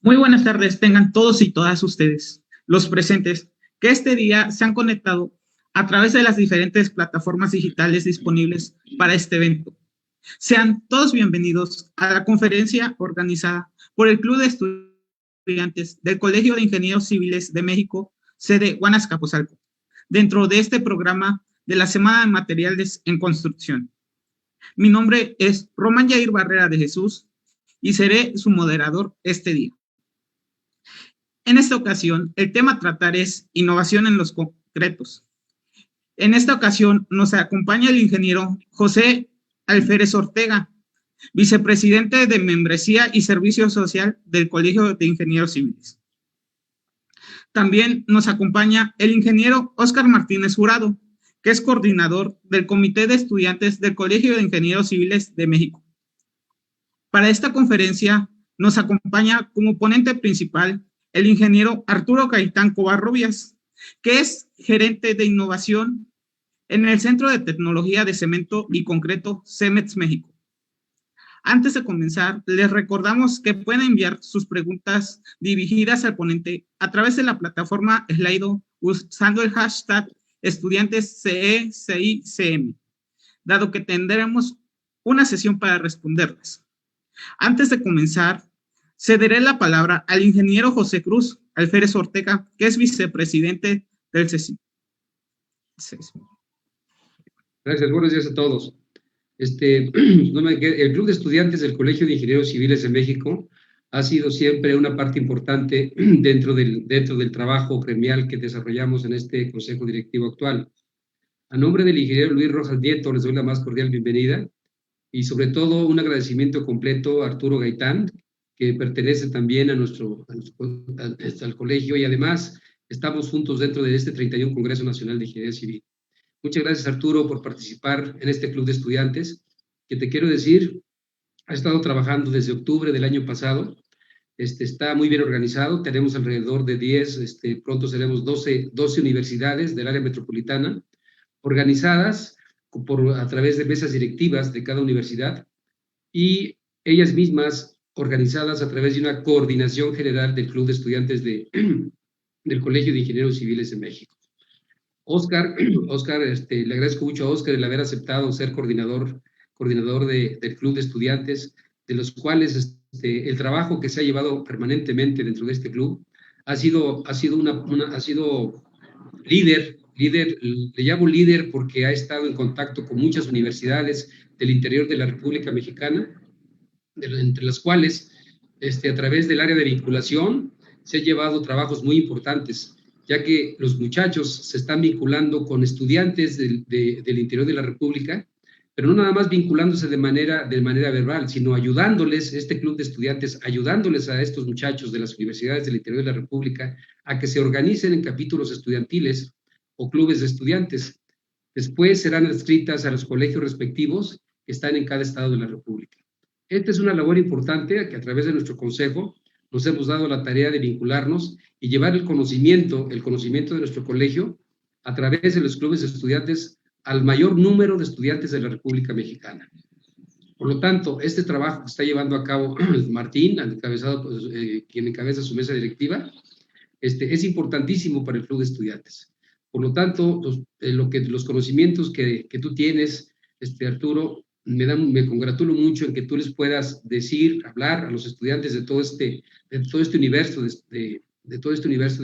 Muy buenas tardes, tengan todos y todas ustedes, los presentes, que este día se han conectado a través de las diferentes plataformas digitales disponibles para este evento. Sean todos bienvenidos a la conferencia organizada por el Club de Estudiantes del Colegio de Ingenieros Civiles de México, sede Guanacapotzalco, dentro de este programa de la Semana de Materiales en Construcción. Mi nombre es Román Yair Barrera de Jesús y seré su moderador este día. En esta ocasión, el tema a tratar es innovación en los concretos. En esta ocasión nos acompaña el ingeniero José Alférez Ortega, vicepresidente de Membresía y Servicio Social del Colegio de Ingenieros Civiles. También nos acompaña el ingeniero Óscar Martínez Jurado, que es coordinador del Comité de Estudiantes del Colegio de Ingenieros Civiles de México. Para esta conferencia nos acompaña como ponente principal el ingeniero Arturo Gaitán Covarrubias, que es gerente de innovación en el Centro de Tecnología de Cemento y Concreto CEMEX México. Antes de comenzar, les recordamos que pueden enviar sus preguntas dirigidas al ponente a través de la plataforma Slido usando el hashtag estudiantesCECICM, dado que tendremos una sesión para responderlas. Antes de comenzar, cederé la palabra al ingeniero José Cruz Alférez Ortega, que es vicepresidente del CECIM. Gracias, buenos días a todos. El Club de Estudiantes del Colegio de Ingenieros Civiles de México ha sido siempre una parte importante dentro del trabajo gremial que desarrollamos en este Consejo Directivo actual. A nombre del ingeniero Luis Rojas Nieto les doy la más cordial bienvenida y sobre todo un agradecimiento completo a Arturo Gaitán, que pertenece también al colegio y además estamos juntos dentro de este 31 Congreso Nacional de Ingeniería Civil. Muchas gracias, Arturo, por participar en este club de estudiantes, que te quiero decir, ha estado trabajando desde octubre del año pasado, está muy bien organizado, tenemos alrededor de 10, pronto seremos 12 universidades del área metropolitana, organizadas a través de mesas directivas de cada universidad y ellas mismas organizadas a través de una coordinación general del Club de Estudiantes del Colegio de Ingenieros Civiles de México. Óscar, le agradezco mucho a Óscar el haber aceptado ser coordinador del Club de Estudiantes, de los cuales el trabajo que se ha llevado permanentemente dentro de este club ha sido líder, le llamo líder porque ha estado en contacto con muchas universidades del interior de la República Mexicana, entre las cuales, a través del área de vinculación, se han llevado trabajos muy importantes, ya que los muchachos se están vinculando con estudiantes del interior de la República, pero no nada más vinculándose de manera verbal, sino ayudándoles, este club de estudiantes, ayudándoles a estos muchachos de las universidades del interior de la República a que se organicen en capítulos estudiantiles o clubes de estudiantes. Después serán adscritas a los colegios respectivos que están en cada estado de la República. Esta es una labor importante que a través de nuestro consejo nos hemos dado la tarea de vincularnos y llevar el conocimiento de nuestro colegio a través de los clubes de estudiantes al mayor número de estudiantes de la República Mexicana. Por lo tanto, este trabajo que está llevando a cabo Martín, quien encabeza su mesa directiva, es importantísimo para el club de estudiantes. Por lo tanto, los conocimientos que tú tienes, Arturo, me congratulo mucho en que tú les puedas hablar a los estudiantes de todo este universo de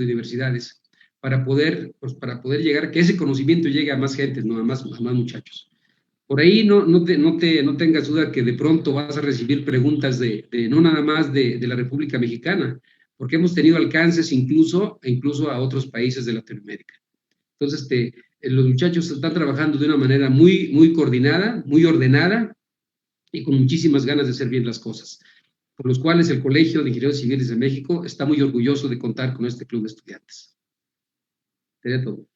universidades para poder llegar, que ese conocimiento llegue a más gente, no a más muchachos. Por ahí no tengas duda que de pronto vas a recibir preguntas no nada más de la República Mexicana, porque hemos tenido alcances incluso a otros países de Latinoamérica. Entonces, los muchachos están trabajando de una manera muy, muy coordinada, muy ordenada y con muchísimas ganas de hacer bien las cosas, por los cuales el Colegio de Ingenieros Civiles de México está muy orgulloso de contar con este club de estudiantes. Sería todo.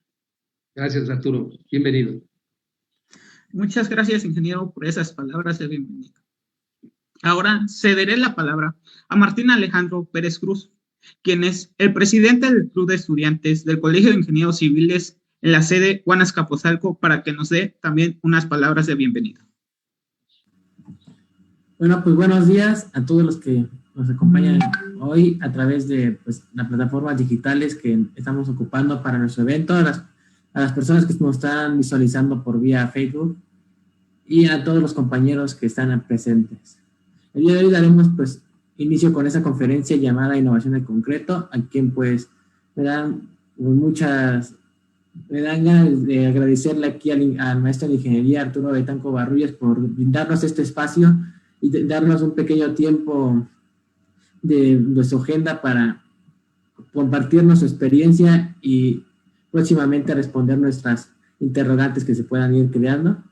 Gracias, Arturo. Bienvenido. Muchas gracias, ingeniero, por esas palabras de bienvenida. Ahora cederé la palabra a Martín Alejandro Pérez Cruz, quien es el presidente del Club de Estudiantes del Colegio de Ingenieros Civiles en la sede Guanacapotzalco, para que nos dé también unas palabras de bienvenida. Bueno, pues buenos días a todos los que nos acompañan hoy a través de pues, las plataformas digitales que estamos ocupando para nuestro evento, a las personas que nos están visualizando por vía Facebook y a todos los compañeros que están presentes. El día de hoy daremos pues inicio con esa conferencia llamada Innovación en Concreto, a quien pues me dan ganas de agradecerle aquí al maestro de ingeniería Arturo Gaitán Covarrubias por brindarnos este espacio y darnos un pequeño tiempo de su agenda para compartirnos su experiencia y próximamente responder nuestras interrogantes que se puedan ir creando.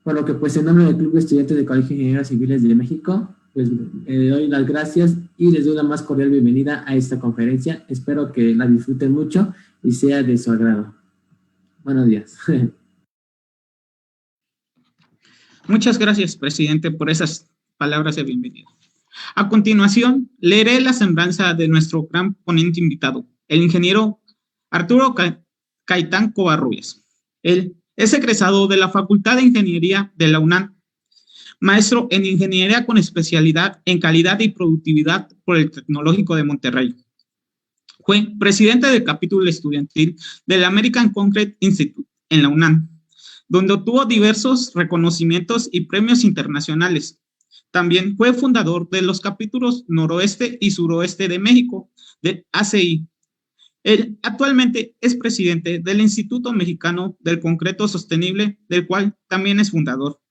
Por lo que pues en nombre del Club de Estudiantes del Colegio de Ingenieros Civiles de México, pues le doy las gracias y les doy la más cordial bienvenida a esta conferencia. Espero que la disfruten mucho y sea de su agrado. Buenos días. Muchas gracias, presidente, por esas palabras de bienvenida. A continuación, leeré la semblanza de nuestro gran ponente invitado, el ingeniero Arturo Gaitán Covarrubias. Él es egresado de la Facultad de Ingeniería de la UNAM, maestro en Ingeniería con especialidad en Calidad y Productividad por el Tecnológico de Monterrey. Fue presidente del capítulo estudiantil del American Concrete Institute en la UNAM, donde obtuvo diversos reconocimientos y premios internacionales. También fue fundador de los capítulos Noroeste y Suroeste de México, de ACI. Él actualmente es presidente del Instituto Mexicano del Concreto Sostenible, del cual también es fundador.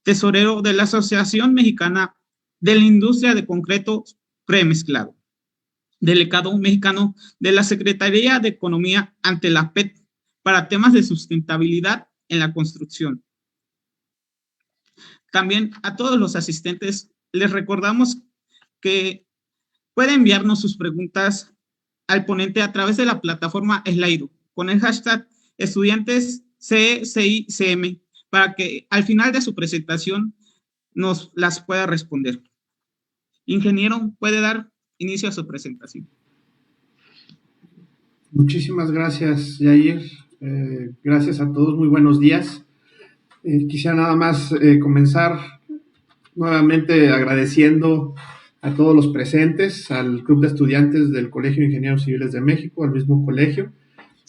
Tesorero de la Asociación Mexicana de la Industria de Concreto Premezclado. Delegado mexicano de la Secretaría de Economía ante la PET para temas de sustentabilidad en la construcción. También a todos los asistentes les recordamos que pueden enviarnos sus preguntas al ponente a través de la plataforma Slido con el hashtag estudiantesCCICM para que al final de su presentación nos las pueda responder. Ingeniero, puede dar inicio a su presentación. Muchísimas gracias, Yair. Gracias a todos, muy buenos días. Quisiera nada más comenzar nuevamente agradeciendo a todos los presentes, al Club de Estudiantes del Colegio de Ingenieros Civiles de México, al mismo colegio,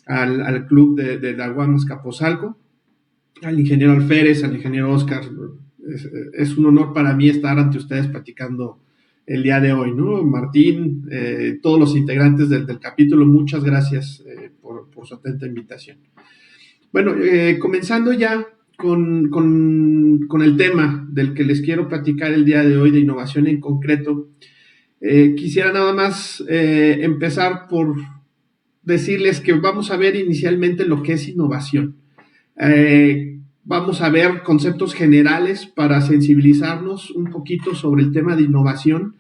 al Club de la UAM Azcapotzalco, al ingeniero Alférez, al ingeniero Oscar. Es un honor para mí estar ante ustedes platicando el día de hoy, ¿no? Martín, todos los integrantes del capítulo, muchas gracias por su atenta invitación. Bueno, comenzando ya con el tema del que les quiero platicar el día de hoy, de innovación en concreto, quisiera nada más empezar por decirles que vamos a ver inicialmente lo que es innovación. Vamos a ver conceptos generales para sensibilizarnos un poquito sobre el tema de innovación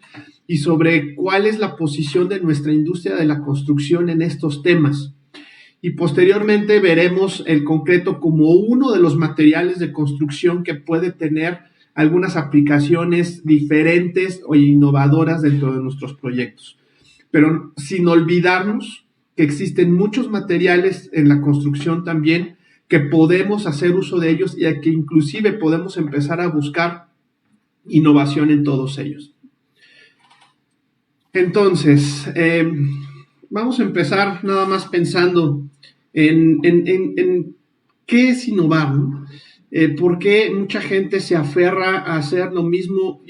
y sobre cuál es la posición de nuestra industria de la construcción en estos temas. Y posteriormente veremos el concreto como uno de los materiales de construcción que puede tener algunas aplicaciones diferentes o innovadoras dentro de nuestros proyectos. Pero sin olvidarnos que existen muchos materiales en la construcción también que podemos hacer uso de ellos y que inclusive podemos empezar a buscar innovación en todos ellos. Entonces, vamos a empezar nada más pensando en qué es innovar, ¿no? ¿Por qué mucha gente se aferra a hacer lo mismo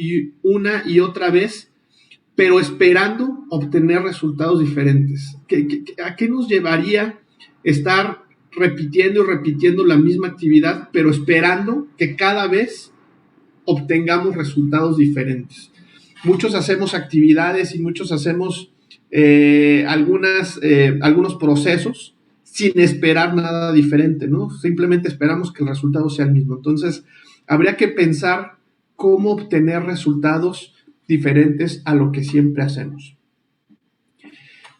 una y otra vez, pero esperando obtener resultados diferentes? ¿A qué nos llevaría estar repitiendo y repitiendo la misma actividad, pero esperando que cada vez obtengamos resultados diferentes? Muchos hacemos actividades y muchos hacemos algunos procesos sin esperar nada diferente, ¿no? Simplemente esperamos que el resultado sea el mismo. Entonces, habría que pensar cómo obtener resultados diferentes a lo que siempre hacemos.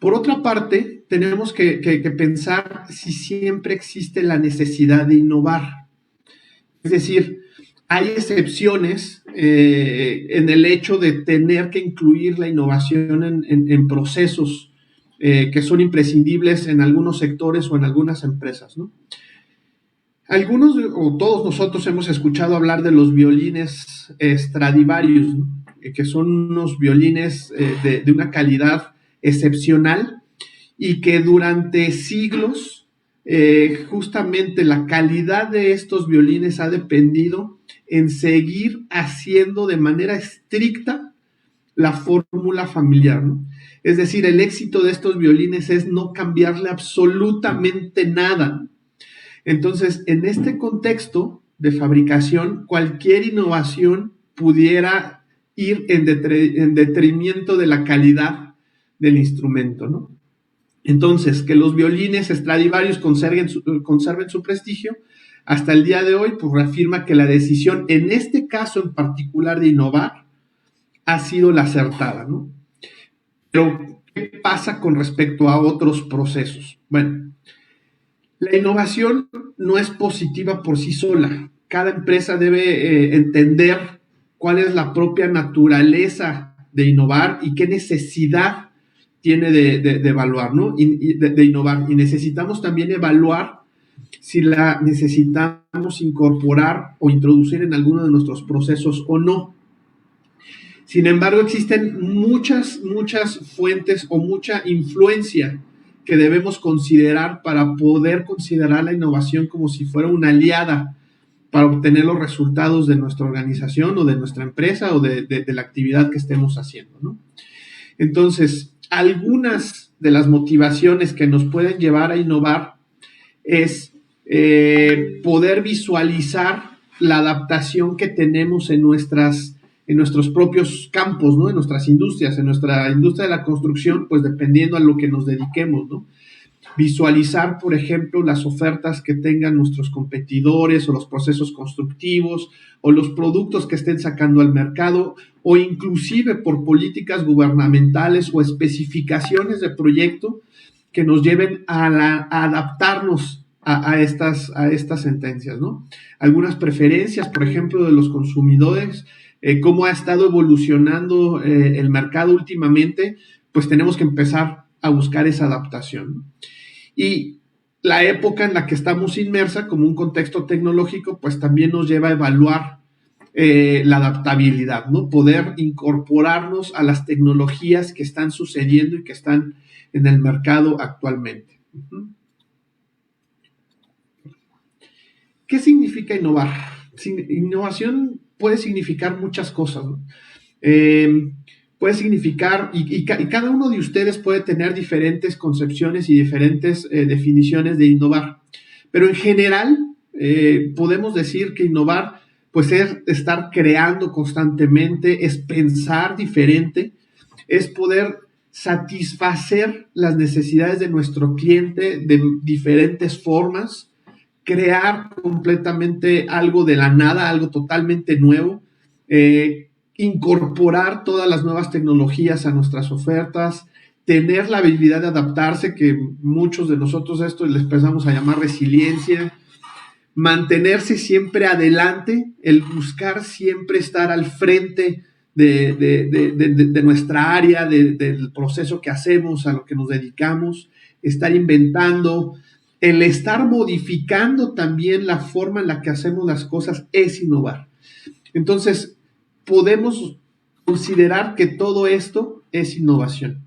Por otra parte, tenemos que pensar si siempre existe la necesidad de innovar. Es decir, hay excepciones en el hecho de tener que incluir la innovación en procesos que son imprescindibles en algunos sectores o en algunas empresas, ¿no? Algunos o todos nosotros hemos escuchado hablar de los violines Stradivarius, ¿no? Que son unos violines de una calidad excepcional y que durante siglos justamente la calidad de estos violines ha dependido en seguir haciendo de manera estricta la fórmula familiar, ¿no? Es decir, el éxito de estos violines es no cambiarle absolutamente nada. Entonces, en este contexto de fabricación, cualquier innovación pudiera ir en detrimento de la calidad del instrumento, ¿no? Entonces, que los violines Stradivarius conserven su prestigio, hasta el día de hoy, pues reafirma que la decisión, en este caso en particular de innovar, ha sido la acertada, ¿no? Pero, ¿qué pasa con respecto a otros procesos? Bueno, la innovación no es positiva por sí sola. Cada empresa debe entender cuál es la propia naturaleza de innovar y qué necesidad tiene de evaluar, ¿no? De innovar. Y necesitamos también evaluar si la necesitamos incorporar o introducir en alguno de nuestros procesos o no. Sin embargo, existen muchas fuentes o mucha influencia que debemos considerar para poder considerar la innovación como si fuera una aliada para obtener los resultados de nuestra organización o de nuestra empresa o de la actividad que estemos haciendo, ¿no? Entonces, algunas de las motivaciones que nos pueden llevar a innovar es poder visualizar la adaptación que tenemos en nuestros propios campos, ¿no? En nuestras industrias, en nuestra industria de la construcción, pues dependiendo a lo que nos dediquemos, ¿no? Visualizar, por ejemplo, las ofertas que tengan nuestros competidores o los procesos constructivos o los productos que estén sacando al mercado o inclusive por políticas gubernamentales o especificaciones de proyecto que nos lleven a adaptarnos a estas sentencias, ¿no? Algunas preferencias, por ejemplo, de los consumidores, cómo ha estado evolucionando el mercado últimamente, pues tenemos que empezar a buscar esa adaptación, ¿no? Y la época en la que estamos inmersa, como un contexto tecnológico, pues también nos lleva a evaluar la adaptabilidad, ¿no? Poder incorporarnos a las tecnologías que están sucediendo y que están en el mercado actualmente. ¿Qué significa innovar? Innovación puede significar muchas cosas, ¿no? Puede significar, y cada uno de ustedes puede tener diferentes concepciones y diferentes definiciones de innovar, pero en general podemos decir que innovar pues es estar creando constantemente, es pensar diferente, es poder satisfacer las necesidades de nuestro cliente de diferentes formas, crear completamente algo de la nada, algo totalmente nuevo, incorporar todas las nuevas tecnologías a nuestras ofertas, tener la habilidad de adaptarse, que muchos de nosotros esto les empezamos a llamar resiliencia, mantenerse siempre adelante, el buscar siempre estar al frente de nuestra área, del proceso que hacemos, a lo que nos dedicamos, estar inventando, el estar modificando también la forma en la que hacemos las cosas es innovar. Entonces, podemos considerar que todo esto es innovación.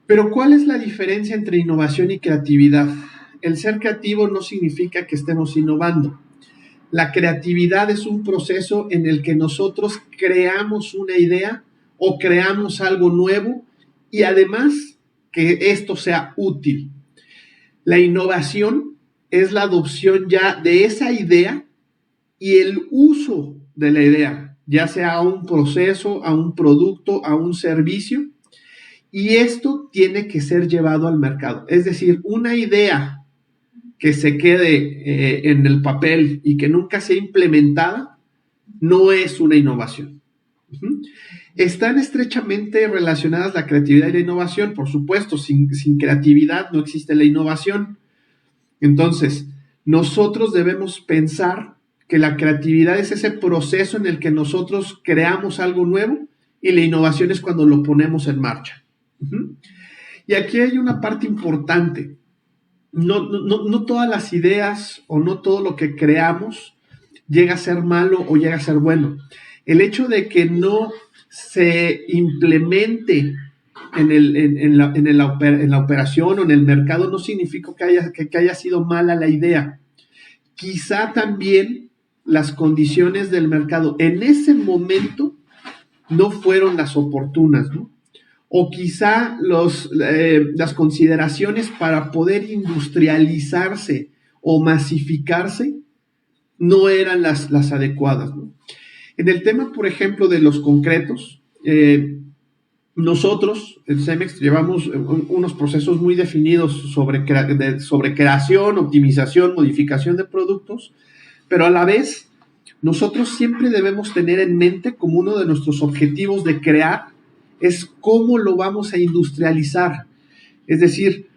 Pero, ¿cuál es la diferencia entre innovación y creatividad? El ser creativo no significa que estemos innovando. La creatividad es un proceso en el que nosotros creamos una idea o creamos algo nuevo y además que esto sea útil. La innovación es la adopción ya de esa idea y el uso de la idea, ya sea a un proceso, a un producto, a un servicio, y esto tiene que ser llevado al mercado. Es decir, una idea que se quede en el papel y que nunca sea implementada no es una innovación. Están estrechamente relacionadas la creatividad y la innovación, por supuesto, sin creatividad no existe la innovación. Entonces, nosotros debemos pensar que la creatividad es ese proceso en el que nosotros creamos algo nuevo y la innovación es cuando lo ponemos en marcha. Y aquí hay una parte importante. no todas las ideas o no todo lo que creamos llega a ser malo o llega a ser bueno. El hecho de que no se implemente en la operación o en el mercado no significa que haya sido mala la idea. Quizá también las condiciones del mercado en ese momento no fueron las oportunas, ¿no? O quizá las consideraciones para poder industrializarse o masificarse no eran las adecuadas, ¿no? En el tema, por ejemplo, de los concretos, nosotros en Cemex llevamos unos procesos muy definidos sobre creación, optimización, modificación de productos, pero a la vez nosotros siempre debemos tener en mente como uno de nuestros objetivos de crear es cómo lo vamos a industrializar. Es decir,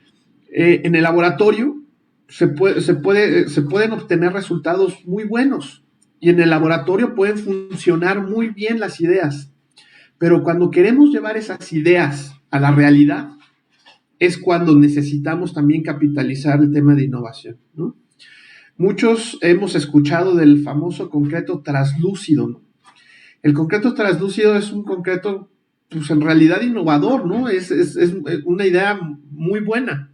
en el laboratorio se pueden obtener resultados muy buenos y en el laboratorio pueden funcionar muy bien las ideas, pero cuando queremos llevar esas ideas a la realidad es cuando necesitamos también capitalizar el tema de innovación, ¿no? Muchos hemos escuchado del famoso concreto traslúcido, ¿no? El concreto traslúcido es un concreto, pues en realidad innovador, ¿no? Es una idea muy buena.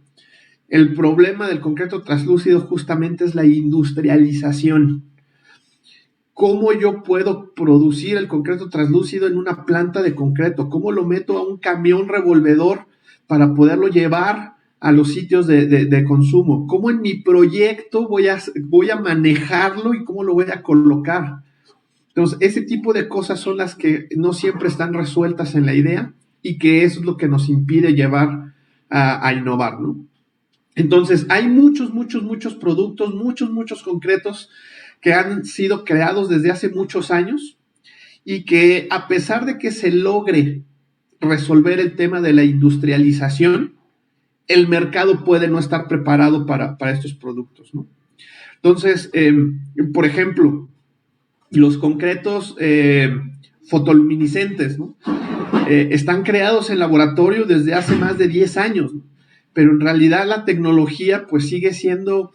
El problema del concreto traslúcido justamente es la industrialización. ¿Cómo yo puedo producir el concreto traslúcido en una planta de concreto? ¿Cómo lo meto a un camión revolvedor para poderlo llevar a los sitios de consumo? ¿Cómo en mi proyecto voy a manejarlo y cómo lo voy a colocar? Entonces, ese tipo de cosas son las que no siempre están resueltas en la idea y que eso es lo que nos impide llevar a innovar, ¿no? Entonces, hay muchos productos, muchos concretos que han sido creados desde hace muchos años y que a pesar de que se logre resolver el tema de la industrialización, el mercado puede no estar preparado para estos productos, ¿no? Entonces, por ejemplo, los concretos fotoluminiscentes, ¿no? Están creados en laboratorio desde hace más de 10 años, ¿no? Pero en realidad la tecnología pues sigue siendo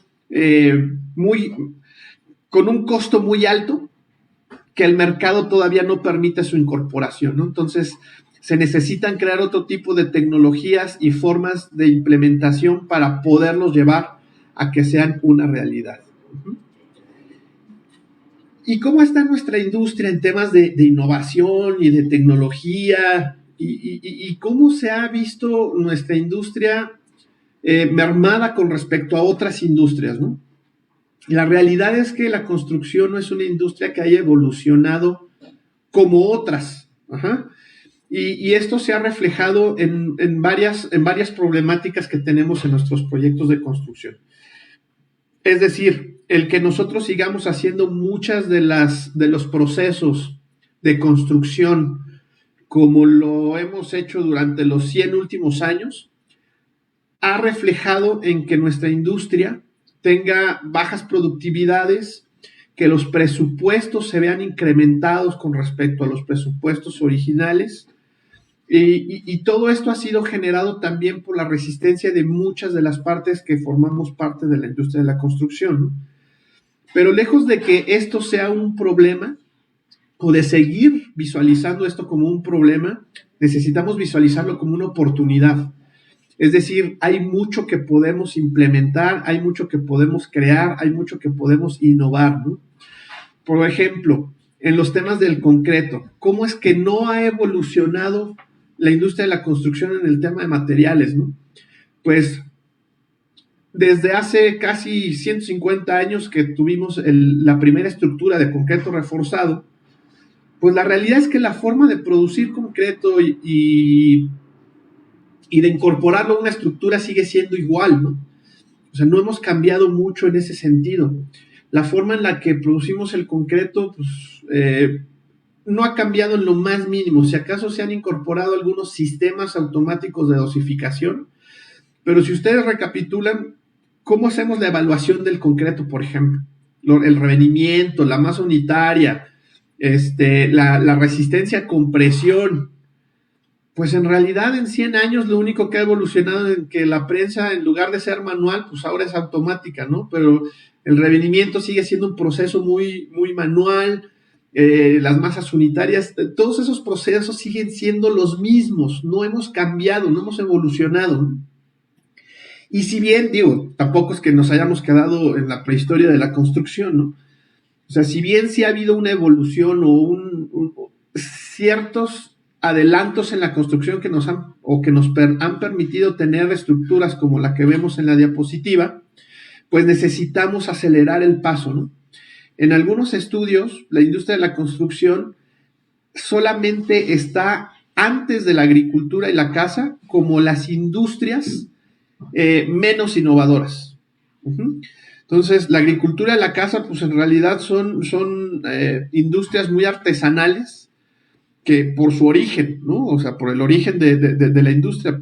con un costo muy alto que el mercado todavía no permite su incorporación, ¿no? Entonces, se necesitan crear otro tipo de tecnologías y formas de implementación para poderlos llevar a que sean una realidad. ¿Y cómo está nuestra industria en temas de innovación y de tecnología? ¿Y cómo se ha visto nuestra industria mermada con respecto a otras industrias, ¿no? La realidad es que la construcción no es una industria que haya evolucionado como otras. Ajá. Y esto se ha reflejado en varias problemáticas que tenemos en nuestros proyectos de construcción. Es decir, el que nosotros sigamos haciendo muchas de los procesos de construcción como lo hemos hecho durante los 100 últimos años, ha reflejado en que nuestra industria tenga bajas productividades, que los presupuestos se vean incrementados con respecto a los presupuestos originales, y todo esto ha sido generado también por la resistencia de muchas de las partes que formamos parte de la industria de la construcción, ¿no? Pero lejos de que esto sea un problema, o de seguir visualizando esto como un problema, necesitamos visualizarlo como una oportunidad. Es decir, hay mucho que podemos implementar, hay mucho que podemos crear, hay mucho que podemos innovar, ¿no? Por ejemplo, en los temas del concreto, ¿cómo es que no ha evolucionado la industria de la construcción en el tema de materiales, ¿no? Pues desde hace casi 150 años que tuvimos la primera estructura de concreto reforzado, pues la realidad es que la forma de producir concreto y de incorporarlo a una estructura sigue siendo igual, ¿no? O sea, no hemos cambiado mucho en ese sentido. La forma en la que producimos el concreto, pues, no ha cambiado en lo más mínimo. Si acaso se han incorporado algunos sistemas automáticos de dosificación, pero si ustedes recapitulan, ¿cómo hacemos la evaluación del concreto, por ejemplo? El revenimiento, la masa unitaria, la resistencia a compresión. pues en realidad en 100 años lo único que ha evolucionado es que la prensa, en lugar de ser manual, pues ahora es automática, ¿no? Pero el revenimiento sigue siendo un proceso muy, muy manual, las masas unitarias, todos esos procesos siguen siendo los mismos, no hemos cambiado, no hemos evolucionado, ¿no? Y si bien, digo, tampoco es que nos hayamos quedado en la prehistoria de la construcción, ¿no? O sea, si bien sí ha habido una evolución o ciertos adelantos en la construcción que nos han permitido tener estructuras como la que vemos en la diapositiva, pues necesitamos acelerar el paso, ¿no? En algunos estudios, la industria de la construcción solamente está antes de la agricultura y la caza como las industrias menos innovadoras. Entonces, la agricultura y la caza, pues en realidad son industrias muy artesanales que por su origen, ¿no? O sea, por el origen de la industria.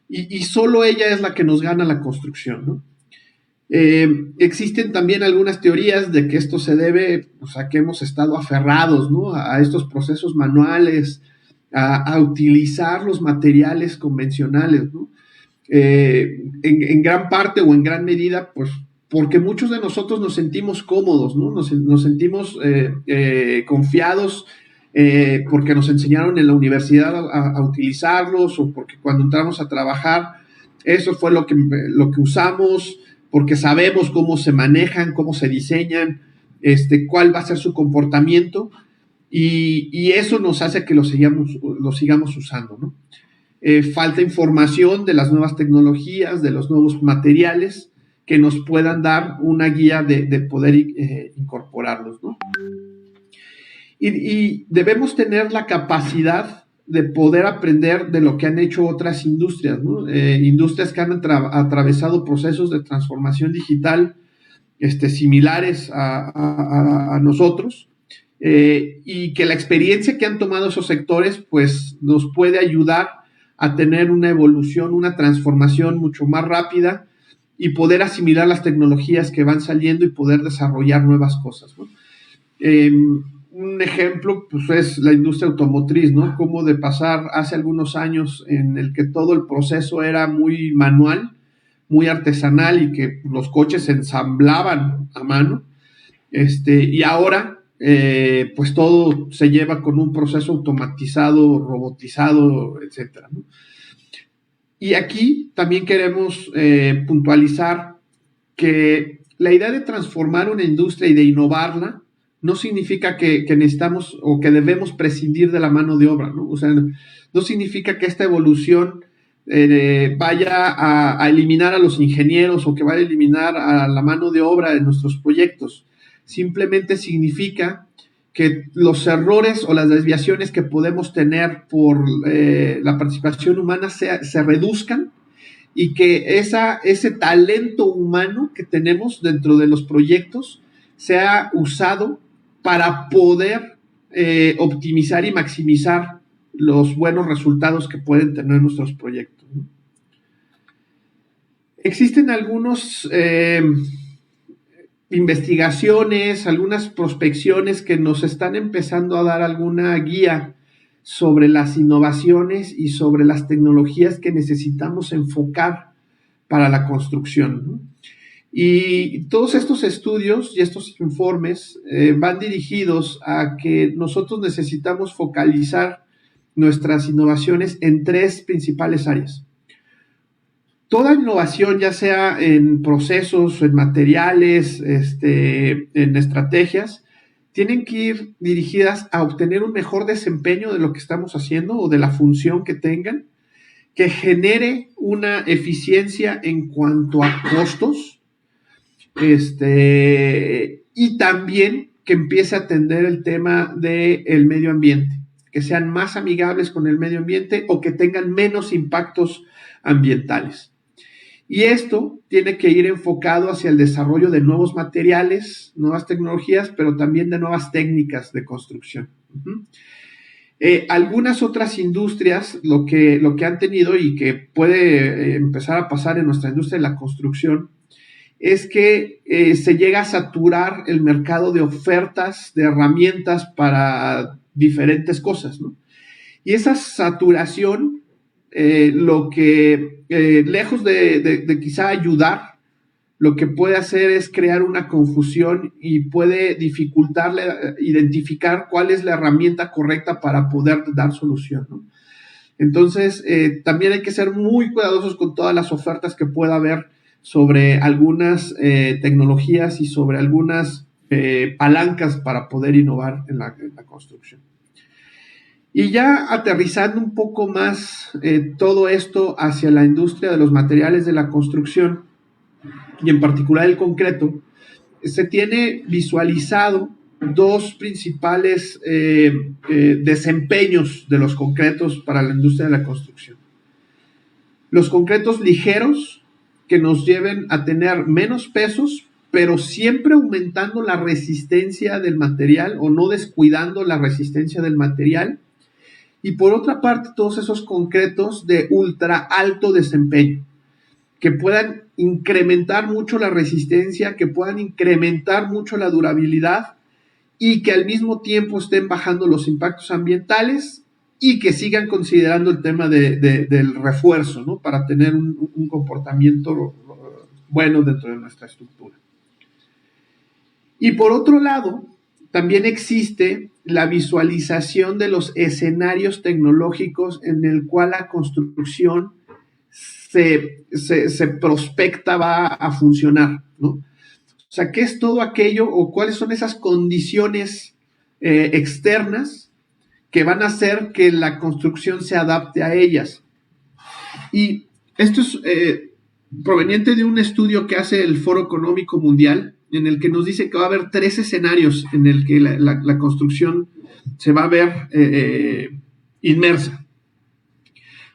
Y solo ella es la que nos gana la construcción, ¿no? Existen también algunas teorías de que esto se debe, o sea, que hemos estado aferrados, ¿no? A estos procesos manuales, a utilizar los materiales convencionales, ¿no? En gran parte o en gran medida, pues, porque muchos de nosotros nos sentimos cómodos, ¿no? Nos sentimos confiados porque nos enseñaron en la universidad a utilizarlos, o porque cuando entramos a trabajar, eso fue lo que usamos, porque sabemos cómo se manejan, cómo se diseñan, cuál va a ser su comportamiento, y eso nos hace que lo sigamos usando, ¿no? Falta información de las nuevas tecnologías, de los nuevos materiales que nos puedan dar una guía de poder incorporarlos, ¿no? Y debemos tener la capacidad de poder aprender de lo que han hecho otras industrias, ¿no? Industrias que han atravesado procesos de transformación digital similares a nosotros, y que la experiencia que han tomado esos sectores pues nos puede ayudar a tener una evolución, una transformación mucho más rápida y poder asimilar las tecnologías que van saliendo y poder desarrollar nuevas cosas, ¿no? Un ejemplo pues es la industria automotriz, ¿no? Como de pasar hace algunos años en el que todo el proceso era muy manual, muy artesanal, y que los coches se ensamblaban a mano, y ahora pues todo se lleva con un proceso automatizado, robotizado, etcétera, ¿no? Y aquí también queremos puntualizar que la idea de transformar una industria y de innovarla no significa que necesitamos o que debemos prescindir de la mano de obra, ¿no? O sea, no significa que esta evolución vaya a eliminar a los ingenieros o que vaya a eliminar a la mano de obra de nuestros proyectos. Simplemente significa que los errores o las desviaciones que podemos tener por la participación humana se reduzcan, y que ese talento humano que tenemos dentro de los proyectos sea usado para poder optimizar y maximizar los buenos resultados que pueden tener nuestros proyectos, ¿no? Existen algunos investigaciones, algunas prospecciones que nos están empezando a dar alguna guía sobre las innovaciones y sobre las tecnologías que necesitamos enfocar para la construcción, ¿no? Y todos estos estudios y estos informes van dirigidos a que nosotros necesitamos focalizar nuestras innovaciones en 3 principales áreas. Toda innovación, ya sea en procesos, en materiales, en estrategias, tienen que ir dirigidas a obtener un mejor desempeño de lo que estamos haciendo o de la función que tengan, que genere una eficiencia en cuanto a costos, y también que empiece a atender el tema del medio ambiente, que sean más amigables con el medio ambiente o que tengan menos impactos ambientales. Y esto tiene que ir enfocado hacia el desarrollo de nuevos materiales, nuevas tecnologías, pero también de nuevas técnicas de construcción. Algunas otras industrias lo que han tenido y que puede empezar a pasar en nuestra industria de la construcción es que se llega a saturar el mercado de ofertas, de herramientas para diferentes cosas, ¿no? Y esa saturación, lo que, lejos de quizá ayudar, lo que puede hacer es crear una confusión y puede dificultarle identificar cuál es la herramienta correcta para poder dar solución, ¿no? Entonces, también hay que ser muy cuidadosos con todas las ofertas que pueda haber sobre algunas tecnologías y sobre algunas palancas para poder innovar en la construcción. Y ya aterrizando un poco más todo esto hacia la industria de los materiales de la construcción, y en particular el concreto, se tiene visualizado dos principales desempeños de los concretos para la industria de la construcción. Los concretos ligeros, que nos lleven a tener menos pesos, pero siempre aumentando la resistencia del material o no descuidando la resistencia del material. Y por otra parte, todos esos concretos de ultra alto desempeño, que puedan incrementar mucho la resistencia, que puedan incrementar mucho la durabilidad y que al mismo tiempo estén bajando los impactos ambientales y que sigan considerando el tema del refuerzo, ¿no? Para tener un comportamiento bueno dentro de nuestra estructura. Y por otro lado, también existe la visualización de los escenarios tecnológicos en el cual la construcción se prospecta va a funcionar, ¿no? O sea, ¿qué es todo aquello o cuáles son esas condiciones externas que van a hacer que la construcción se adapte a ellas? Y esto es proveniente de un estudio que hace el Foro Económico Mundial, en el que nos dice que va a haber 3 escenarios en el que la construcción se va a ver inmersa.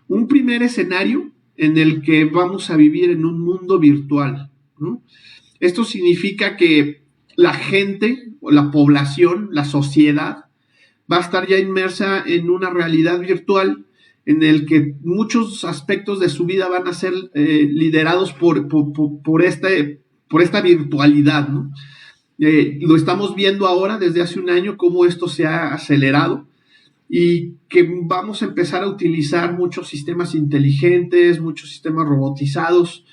Un primer escenario en el que vamos a vivir en un mundo virtual, ¿no? Esto significa que la gente, o la población, la sociedad, va a estar ya inmersa en una realidad virtual en el que muchos aspectos de su vida van a ser liderados por esta virtualidad, ¿no? Lo estamos viendo ahora desde hace un año cómo esto se ha acelerado y que vamos a empezar a utilizar muchos sistemas inteligentes, muchos sistemas robotizados,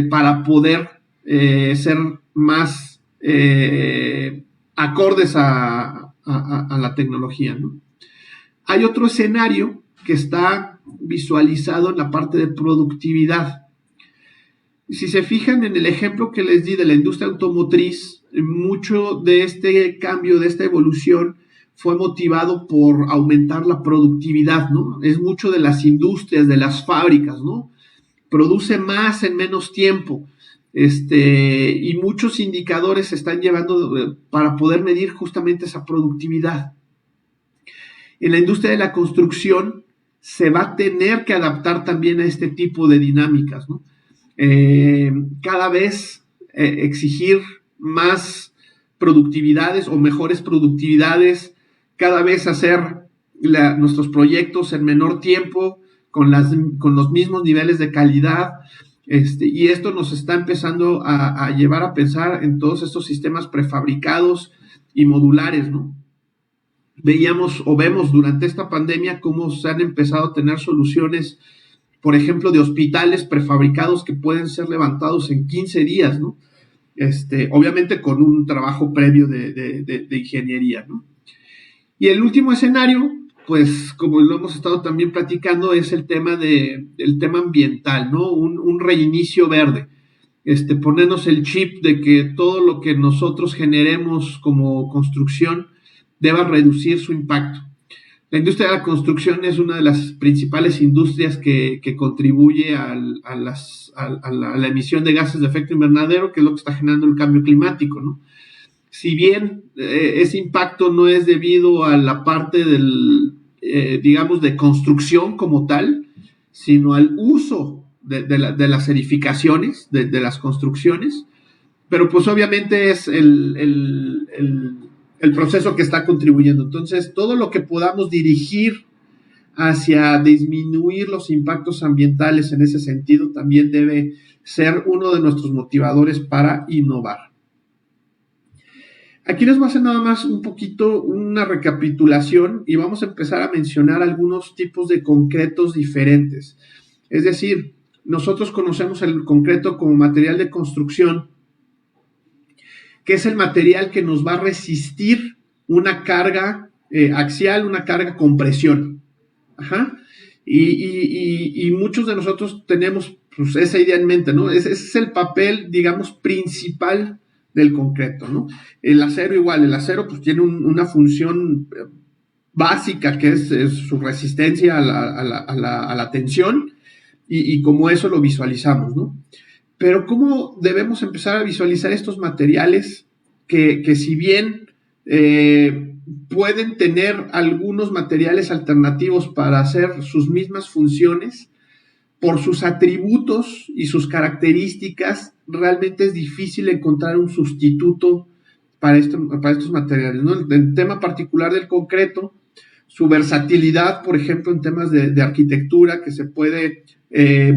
para poder ser más acordes a la tecnología, ¿no? Hay otro escenario que está visualizado en la parte de productividad. Si se fijan en el ejemplo que les di de la industria automotriz, mucho de este cambio, de esta evolución, fue motivado por aumentar la productividad, ¿no? Es mucho de las industrias, de las fábricas, ¿no? Produce más en menos tiempo. Y muchos indicadores se están llevando para poder medir justamente esa productividad. En la industria de la construcción se va a tener que adaptar también a este tipo de dinámicas, ¿no? Cada vez exigir más productividades o mejores productividades, cada vez hacer nuestros proyectos en menor tiempo, con los mismos niveles de calidad, y esto nos está empezando a llevar a pensar en todos estos sistemas prefabricados y modulares, ¿no? Veíamos o vemos durante esta pandemia cómo se han empezado a tener soluciones, por ejemplo, de hospitales prefabricados que pueden ser levantados en 15 días, ¿no? Obviamente con un trabajo previo de ingeniería, ¿no? Y el último escenario, pues como lo hemos estado también platicando, es el tema ambiental, ¿no? Un reinicio verde. Ponernos el chip de que todo lo que nosotros generemos como construcción deba reducir su impacto. La industria de la construcción es una de las principales industrias que contribuye a la emisión de gases de efecto invernadero, que es lo que está generando el cambio climático, ¿no? Si bien ese impacto no es debido a la parte digamos, de construcción como tal, sino al uso de las edificaciones, de las construcciones, pero pues obviamente es el proceso que está contribuyendo. Entonces, todo lo que podamos dirigir hacia disminuir los impactos ambientales en ese sentido también debe ser uno de nuestros motivadores para innovar. Aquí les voy a hacer nada más un poquito una recapitulación y vamos a empezar a mencionar algunos tipos de concretos diferentes. Es decir, nosotros conocemos el concreto como material de construcción, que es el material que nos va a resistir una carga axial, una carga con presión. Ajá. Y muchos de nosotros tenemos pues, esa idea en mente, ¿no? Ese es el papel, digamos, principal del concreto, ¿no? El acero igual, el acero pues tiene una función básica que es su resistencia a la tensión y como eso lo visualizamos, ¿no? Pero ¿cómo debemos empezar a visualizar estos materiales que si bien pueden tener algunos materiales alternativos para hacer sus mismas funciones, por sus atributos y sus características, realmente es difícil encontrar un sustituto para estos materiales, ¿no? El tema particular del concreto, su versatilidad, por ejemplo, en temas de arquitectura, que se puede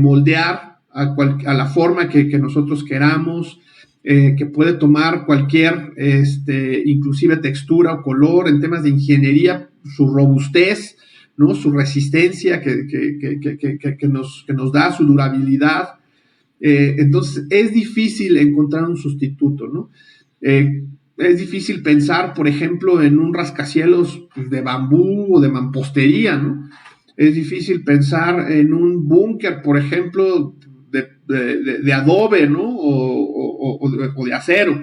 moldear a la forma que nosotros queramos, que puede tomar cualquier, inclusive textura o color, en temas de ingeniería, su robustez, ¿no? Su resistencia que nos da, su durabilidad. Entonces, es difícil encontrar un sustituto, ¿no? Es difícil pensar, por ejemplo, en un rascacielos de bambú o de mampostería, ¿no? Es difícil pensar en un búnker, por ejemplo, de adobe, ¿no? O de acero.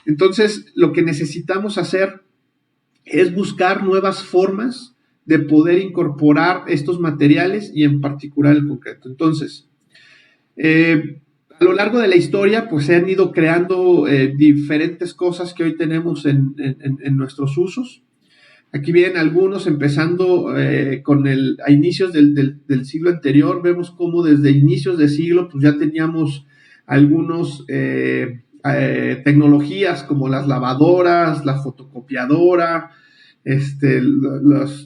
Entonces, lo que necesitamos hacer es buscar nuevas formas de poder incorporar estos materiales y en particular el concreto. Entonces, a lo largo de la historia, pues se han ido creando diferentes cosas que hoy tenemos en nuestros usos. Aquí vienen algunos, empezando a inicios del siglo anterior. Vemos cómo desde inicios de siglo pues ya teníamos algunos tecnologías como las lavadoras, la fotocopiadora,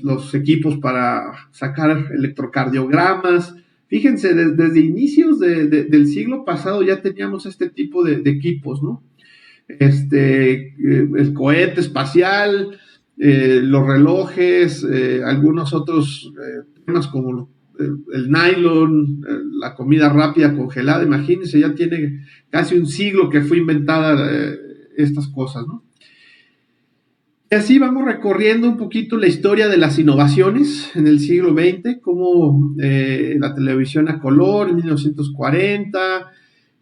los equipos para sacar electrocardiogramas. Fíjense, desde inicios del siglo pasado ya teníamos este tipo de equipos, ¿no? El cohete espacial, los relojes, algunos otros temas como el nylon, la comida rápida congelada. Imagínense, ya tiene casi un siglo que fue inventada estas cosas, ¿no? Y así vamos recorriendo un poquito la historia de las innovaciones en el siglo XX, como la televisión a color en 1940,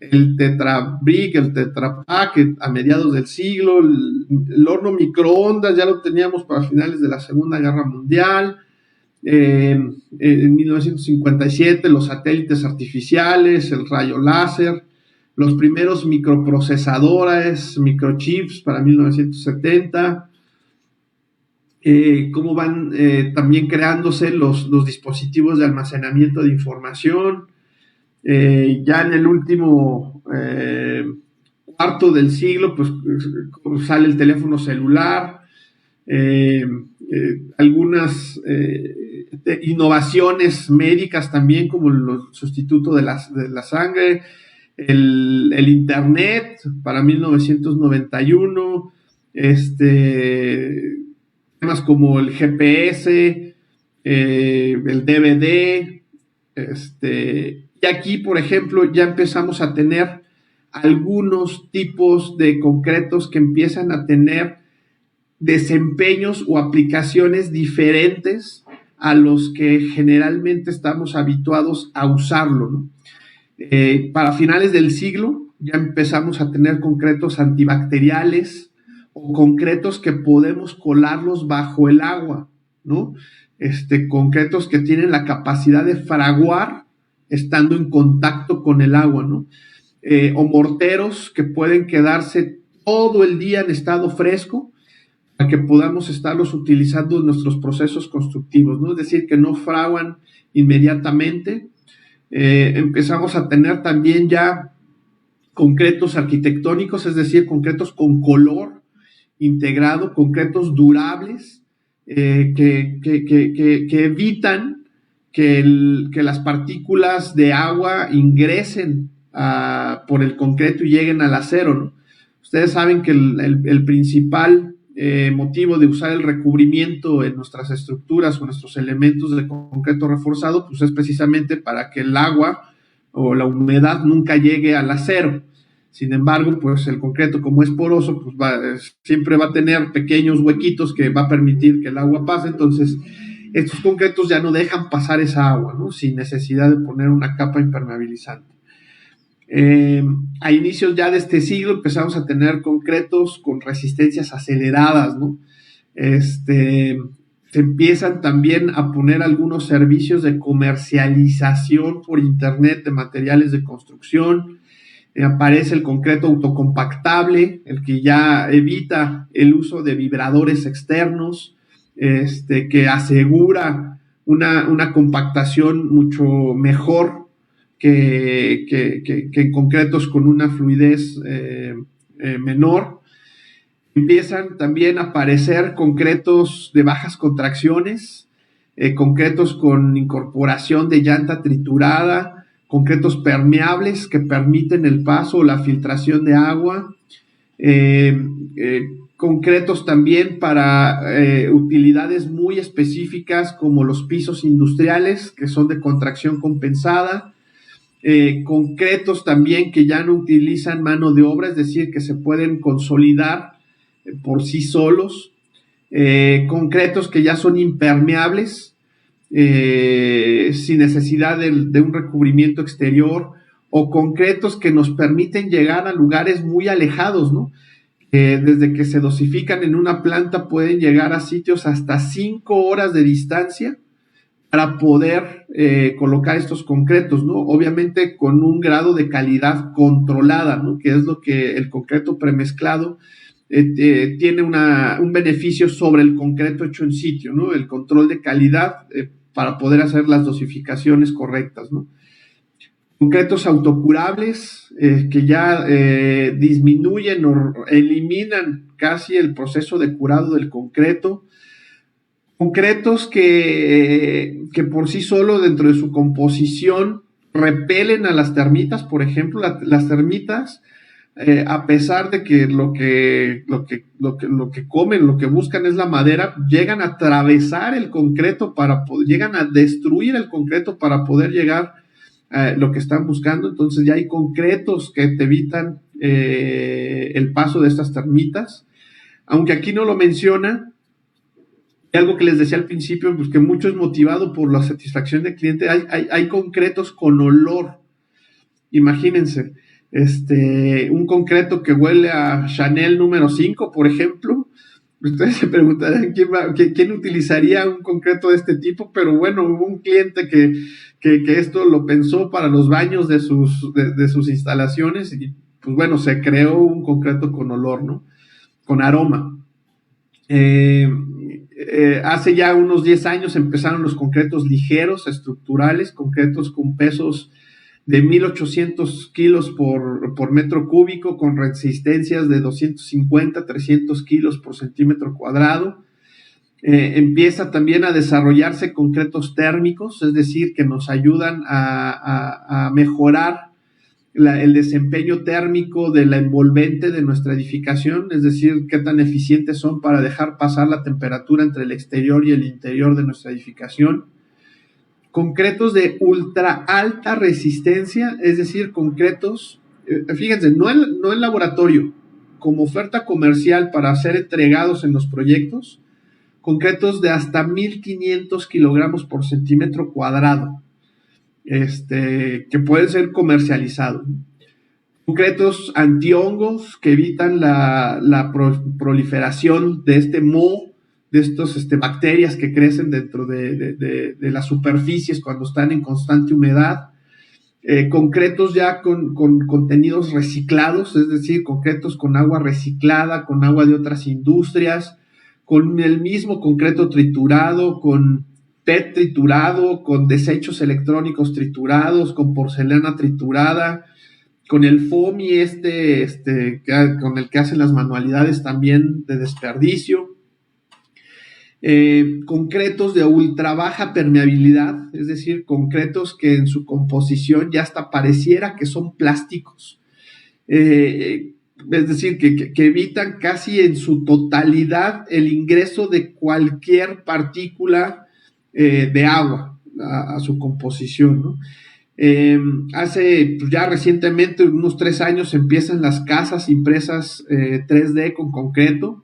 el Tetrabrick, el Tetrapack a mediados del siglo, el horno microondas ya lo teníamos para finales de la Segunda Guerra Mundial, en 1957 los satélites artificiales, el rayo láser, los primeros microprocesadores, microchips para 1970, cómo van también creándose los dispositivos de almacenamiento de información. Ya en el último cuarto del siglo, pues sale el teléfono celular, algunas innovaciones médicas también, como el sustituto de la sangre, el Internet para 1991, temas como el GPS, el DVD, y aquí, por ejemplo, ya empezamos a tener algunos tipos de concretos que empiezan a tener desempeños o aplicaciones diferentes a los que generalmente estamos habituados a usarlo, ¿no? Para finales del siglo ya empezamos a tener concretos antibacteriales o concretos que podemos colarlos bajo el agua, ¿no? Concretos que tienen la capacidad de fraguar estando en contacto con el agua, ¿no? O morteros que pueden quedarse todo el día en estado fresco para que podamos estarlos utilizando en nuestros procesos constructivos, ¿no? Es decir, que no fraguan inmediatamente. Empezamos a tener también ya concretos arquitectónicos, es decir, concretos con color integrado, concretos durables, que evitan que las partículas de agua ingresen por el concreto y lleguen al acero, ¿no? O Ustedes saben que el principal motivo de usar el recubrimiento en nuestras estructuras o nuestros elementos de concreto reforzado, pues es precisamente para que el agua o la humedad nunca llegue al acero. Sin embargo, pues el concreto, como es poroso, pues siempre va a tener pequeños huequitos que va a permitir que el agua pase. Entonces, estos concretos ya no dejan pasar esa agua, ¿no? Sin necesidad de poner una capa impermeabilizante. A inicios ya de este siglo empezamos a tener concretos con resistencias aceleradas, ¿no? Se empiezan también a poner algunos servicios de comercialización por internet de materiales de construcción. Aparece el concreto autocompactable, el que ya evita el uso de vibradores externos, que asegura una compactación mucho mejor que en concretos con una fluidez menor. Empiezan también a aparecer concretos de bajas contracciones, concretos con incorporación de llanta triturada, concretos permeables que permiten el paso o la filtración de agua, concretos también para utilidades muy específicas como los pisos industriales, que son de contracción compensada, concretos también que ya no utilizan mano de obra, es decir, que se pueden consolidar por sí solos, concretos que ya son impermeables, sin necesidad de un recubrimiento exterior, o concretos que nos permiten llegar a lugares muy alejados, ¿no? Desde que se dosifican en una planta pueden llegar a sitios hasta 5 horas de distancia para poder colocar estos concretos, ¿no? Obviamente con un grado de calidad controlada, ¿no? Que es lo que el concreto premezclado tiene un beneficio sobre el concreto hecho en sitio, ¿no? El control de calidad para poder hacer las dosificaciones correctas, ¿no? Concretos autocurables que ya disminuyen o eliminan casi el proceso de curado del concreto. Concretos que por sí solo dentro de su composición repelen a las termitas, por ejemplo, las termitas, a pesar de que lo que comen, lo que buscan es la madera, llegan a atravesar el concreto llegan a destruir el concreto para poder llegar a lo que están buscando. Entonces ya hay concretos que te evitan el paso de estas termitas, aunque aquí no lo menciona. Algo que les decía al principio, pues que mucho es motivado por la satisfacción del cliente. Hay concretos con olor. Imagínense, un concreto que huele a Chanel número 5, por ejemplo. Ustedes se preguntarán quién utilizaría un concreto de este tipo, pero bueno, hubo un cliente que esto lo pensó para los baños de sus instalaciones y pues bueno, se creó un concreto con olor, ¿no? Con aroma. Hace ya unos 10 años empezaron los concretos ligeros, estructurales, concretos con pesos de 1,800 kilos por metro cúbico, con resistencias de 250, 300 kilos por centímetro cuadrado. Empieza también a desarrollarse concretos térmicos, es decir, que nos ayudan a mejorar el desempeño térmico de la envolvente de nuestra edificación, es decir, qué tan eficientes son para dejar pasar la temperatura entre el exterior y el interior de nuestra edificación. Concretos de ultra alta resistencia, es decir, concretos, fíjense, no en laboratorio, como oferta comercial para ser entregados en los proyectos, concretos de hasta 1,500 kilogramos por centímetro cuadrado. Que pueden ser comercializados. Concretos antihongos que evitan la proliferación de moho, de estas bacterias que crecen dentro de las superficies cuando están en constante humedad. Concretos ya con contenidos reciclados, es decir, concretos con agua reciclada, con agua de otras industrias, con el mismo concreto triturado, con PET triturado, con desechos electrónicos triturados, con porcelana triturada, con el foamy con el que hacen las manualidades también de desperdicio. Concretos de ultra baja permeabilidad, es decir, concretos que en su composición ya hasta pareciera que son plásticos. es decir, que evitan casi en su totalidad el ingreso de cualquier partícula de agua a su composición, ¿no? Hace pues, ya recientemente, unos 3 años, empiezan las casas impresas 3D con concreto.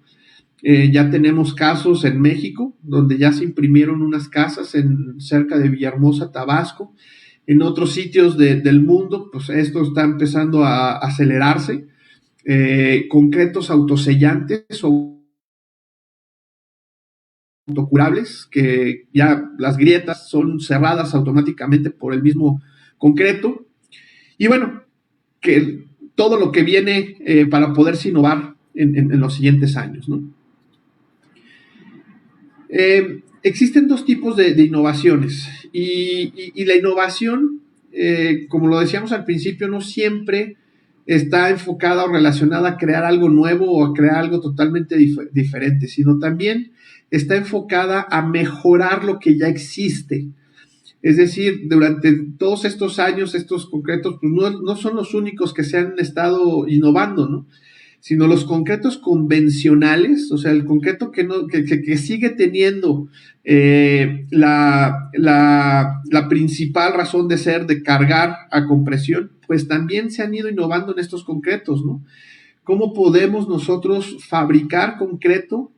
Ya tenemos casos en México, donde ya se imprimieron unas casas cerca de Villahermosa, Tabasco. En otros sitios del mundo, pues esto está empezando a acelerarse. Concretos autosellantes o autocurables, que ya las grietas son cerradas automáticamente por el mismo concreto. Y bueno, que todo lo que viene para poderse innovar en los siguientes años, ¿no? Existen 2 tipos de innovaciones y la innovación, como lo decíamos al principio, no siempre está enfocada o relacionada a crear algo nuevo o a crear algo totalmente diferente, sino también está enfocada a mejorar lo que ya existe. Es decir, durante todos estos años, estos concretos pues no son los únicos que se han estado innovando, ¿no? Sino los concretos convencionales, o sea, el concreto que sigue teniendo la principal razón de ser de cargar a compresión, pues también se han ido innovando en estos concretos, ¿no? ¿Cómo podemos nosotros fabricar concreto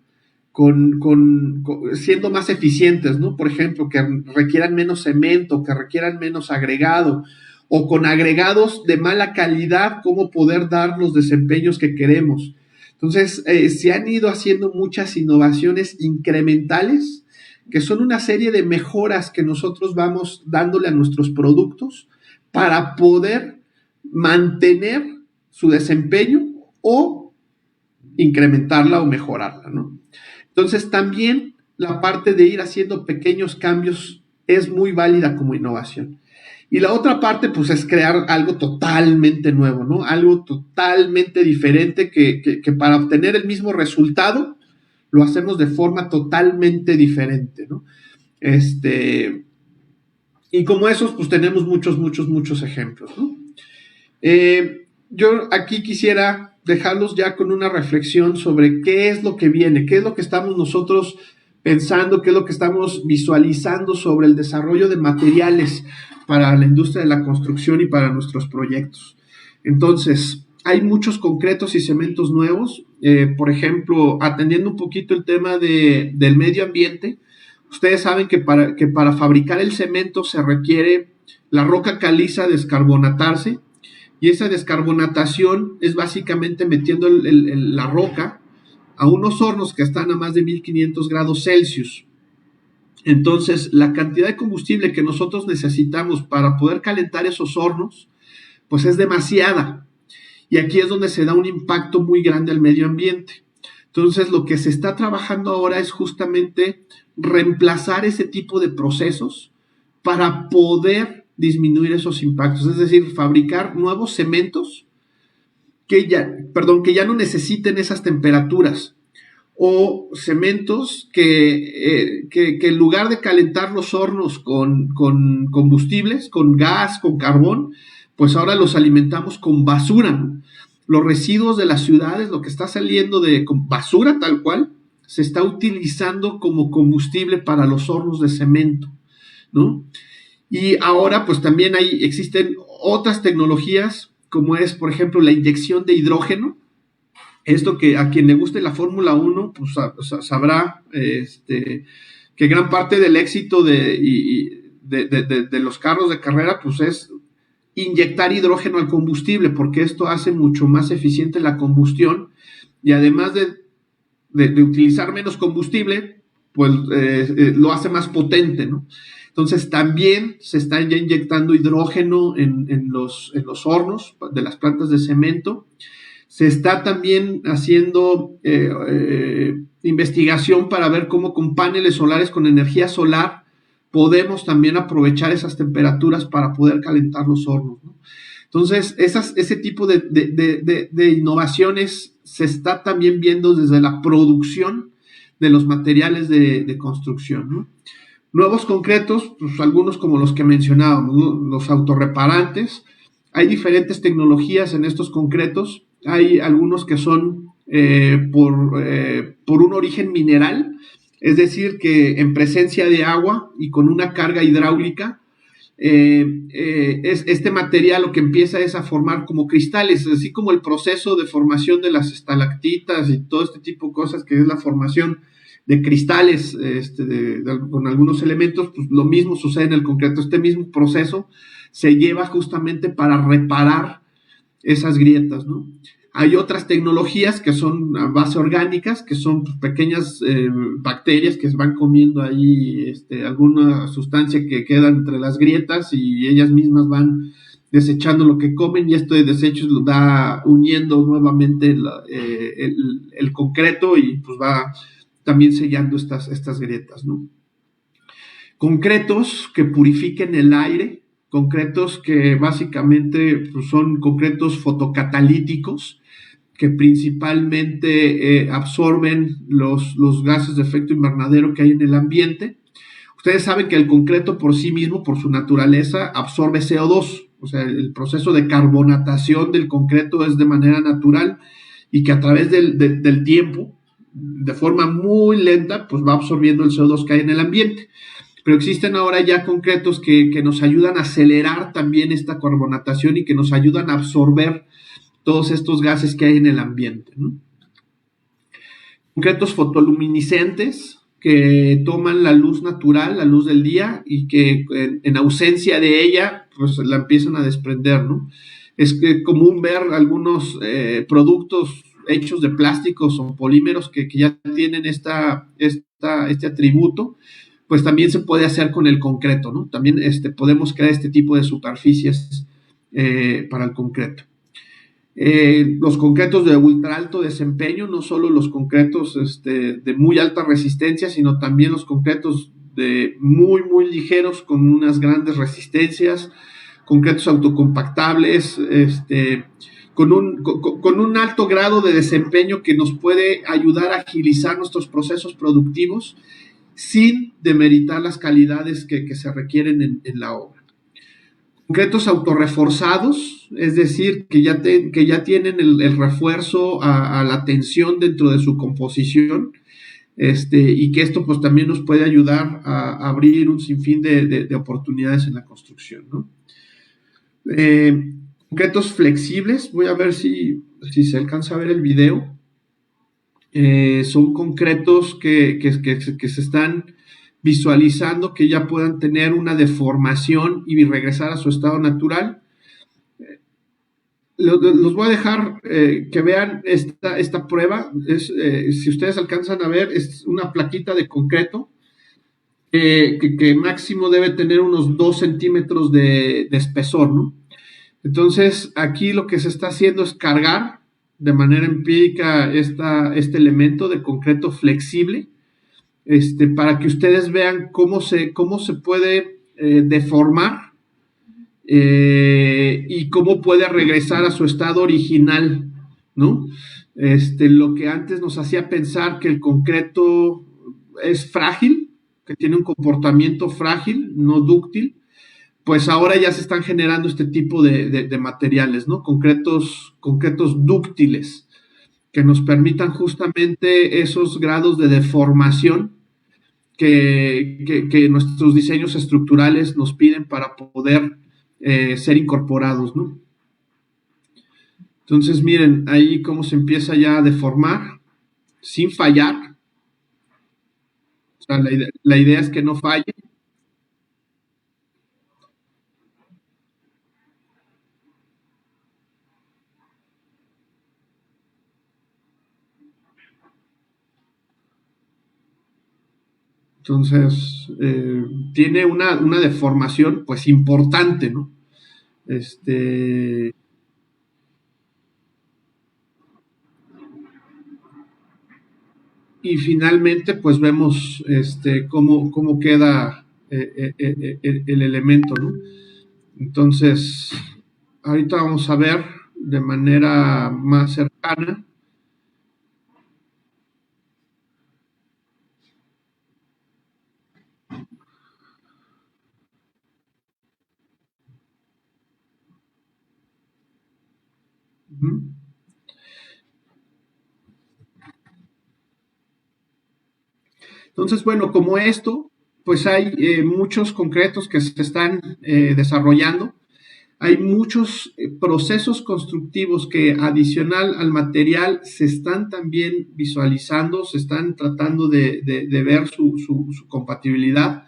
siendo más eficientes, ¿no? Por ejemplo, que requieran menos cemento, que requieran menos agregado, o con agregados de mala calidad, cómo poder dar los desempeños que queremos. Entonces, se han ido haciendo muchas innovaciones incrementales, que son una serie de mejoras que nosotros vamos dándole a nuestros productos para poder mantener su desempeño o incrementarla o mejorarla, ¿no? Entonces, también la parte de ir haciendo pequeños cambios es muy válida como innovación. Y la otra parte, pues, es crear algo totalmente nuevo, ¿no? Algo totalmente diferente que para obtener el mismo resultado lo hacemos de forma totalmente diferente, ¿no? Y como esos, pues, tenemos muchos ejemplos, ¿no? Yo aquí quisiera dejarlos ya con una reflexión sobre qué es lo que viene, qué es lo que estamos nosotros pensando, qué es lo que estamos visualizando sobre el desarrollo de materiales para la industria de la construcción y para nuestros proyectos. Entonces, hay muchos concretos y cementos nuevos, por ejemplo, atendiendo un poquito el tema del medio ambiente. Ustedes saben que para fabricar el cemento se requiere la roca caliza descarbonatarse, y esa descarbonatación es básicamente metiendo la roca a unos hornos que están a más de 1500 grados Celsius. Entonces, la cantidad de combustible que nosotros necesitamos para poder calentar esos hornos, pues es demasiada. Y aquí es donde se da un impacto muy grande al medio ambiente. Entonces, lo que se está trabajando ahora es justamente reemplazar ese tipo de procesos para poder disminuir esos impactos. Es decir, fabricar nuevos cementos que ya no necesiten esas temperaturas, o cementos que en lugar de calentar los hornos con combustibles, con gas, con carbón, pues ahora los alimentamos con basura, ¿no? Los residuos de las ciudades, lo que está saliendo con basura tal cual, se está utilizando como combustible para los hornos de cemento, ¿no? Y ahora pues también existen otras tecnologías, como es, por ejemplo, la inyección de hidrógeno. Esto, que a quien le guste la Fórmula 1, pues sabrá que gran parte del éxito de los carros de carrera, pues es inyectar hidrógeno al combustible, porque esto hace mucho más eficiente la combustión, y además de utilizar menos combustible, pues lo hace más potente, ¿no? Entonces también se está ya inyectando hidrógeno en los hornos de las plantas de cemento. Se está también haciendo investigación para ver cómo con paneles solares, con energía solar, podemos también aprovechar esas temperaturas para poder calentar los hornos, ¿no? Entonces, ese tipo de innovaciones se está también viendo desde la producción de los materiales de construcción, ¿no? Nuevos concretos, pues algunos como los que mencionábamos, ¿no? Los autorreparantes. Hay diferentes tecnologías en estos concretos. hay algunos que son por un origen mineral, es decir, que en presencia de agua y con una carga hidráulica, este material lo que empieza es a formar como cristales, así como el proceso de formación de las estalactitas y todo este tipo de cosas, que es la formación de cristales con algunos elementos, pues lo mismo sucede en el concreto. Este mismo proceso se lleva justamente para reparar esas grietas, ¿no? Hay otras tecnologías que son a base orgánicas, que son pequeñas bacterias que se van comiendo ahí alguna sustancia que queda entre las grietas y ellas mismas van desechando lo que comen, y esto de desechos lo va uniendo nuevamente el concreto y pues va también sellando estas grietas, ¿no? Concretos que purifiquen el aire, concretos que básicamente pues, son concretos fotocatalíticos, que principalmente absorben los gases de efecto invernadero que hay en el ambiente. Ustedes saben que el concreto por sí mismo, por su naturaleza, absorbe CO2, o sea, el proceso de carbonatación del concreto es de manera natural y que a través del tiempo, de forma muy lenta, pues va absorbiendo el CO2 que hay en el ambiente. Pero existen ahora ya concretos que nos ayudan a acelerar también esta carbonatación y que nos ayudan a absorber todos estos gases que hay en el ambiente, ¿no? Concretos fotoluminiscentes que toman la luz natural, la luz del día, y que en ausencia de ella, pues la empiezan a desprender, ¿no? Es común ver algunos productos hechos de plásticos o polímeros que ya tienen este atributo, pues también se puede hacer con el concreto, ¿no? También podemos crear este tipo de superficies para el concreto. Los concretos de ultra alto desempeño, no solo los concretos de muy alta resistencia, sino también los concretos de muy ligeros con unas grandes resistencias, concretos autocompactables, con un alto grado de desempeño que nos puede ayudar a agilizar nuestros procesos productivos sin demeritar las calidades que se requieren en la obra. Concretos autorreforzados, es decir, que ya tienen el refuerzo a la tensión dentro de su composición, y que esto pues también nos puede ayudar a abrir un sinfín de oportunidades en la construcción, ¿no? Concretos flexibles, voy a ver si se alcanza a ver el video. Son concretos que se están visualizando que ya puedan tener una deformación y regresar a su estado natural. Los voy a dejar que vean esta prueba. Si ustedes alcanzan a ver, es una plaquita de concreto que máximo debe tener unos 2 centímetros de espesor, ¿no? Entonces, aquí lo que se está haciendo es cargar de manera empírica este elemento de concreto flexible, para que ustedes vean cómo se puede deformar y cómo puede regresar a su estado original, ¿no? Lo que antes nos hacía pensar que el concreto es frágil, que tiene un comportamiento frágil, no dúctil, pues ahora ya se están generando este tipo de materiales, ¿no? Concretos dúctiles, que nos permitan justamente esos grados de deformación que nuestros diseños estructurales nos piden para poder ser incorporados, ¿no? Entonces, miren, ahí cómo se empieza ya a deformar sin fallar. O sea, la idea es que no falle. Entonces, tiene una deformación, pues, importante, ¿no? Y finalmente, pues, vemos cómo queda el elemento, ¿no? Entonces, ahorita vamos a ver de manera más cercana. Entonces, bueno, como esto, pues hay muchos concretos que se están desarrollando. Hay muchos procesos constructivos que adicional al material se están también visualizando, se están tratando de ver su compatibilidad,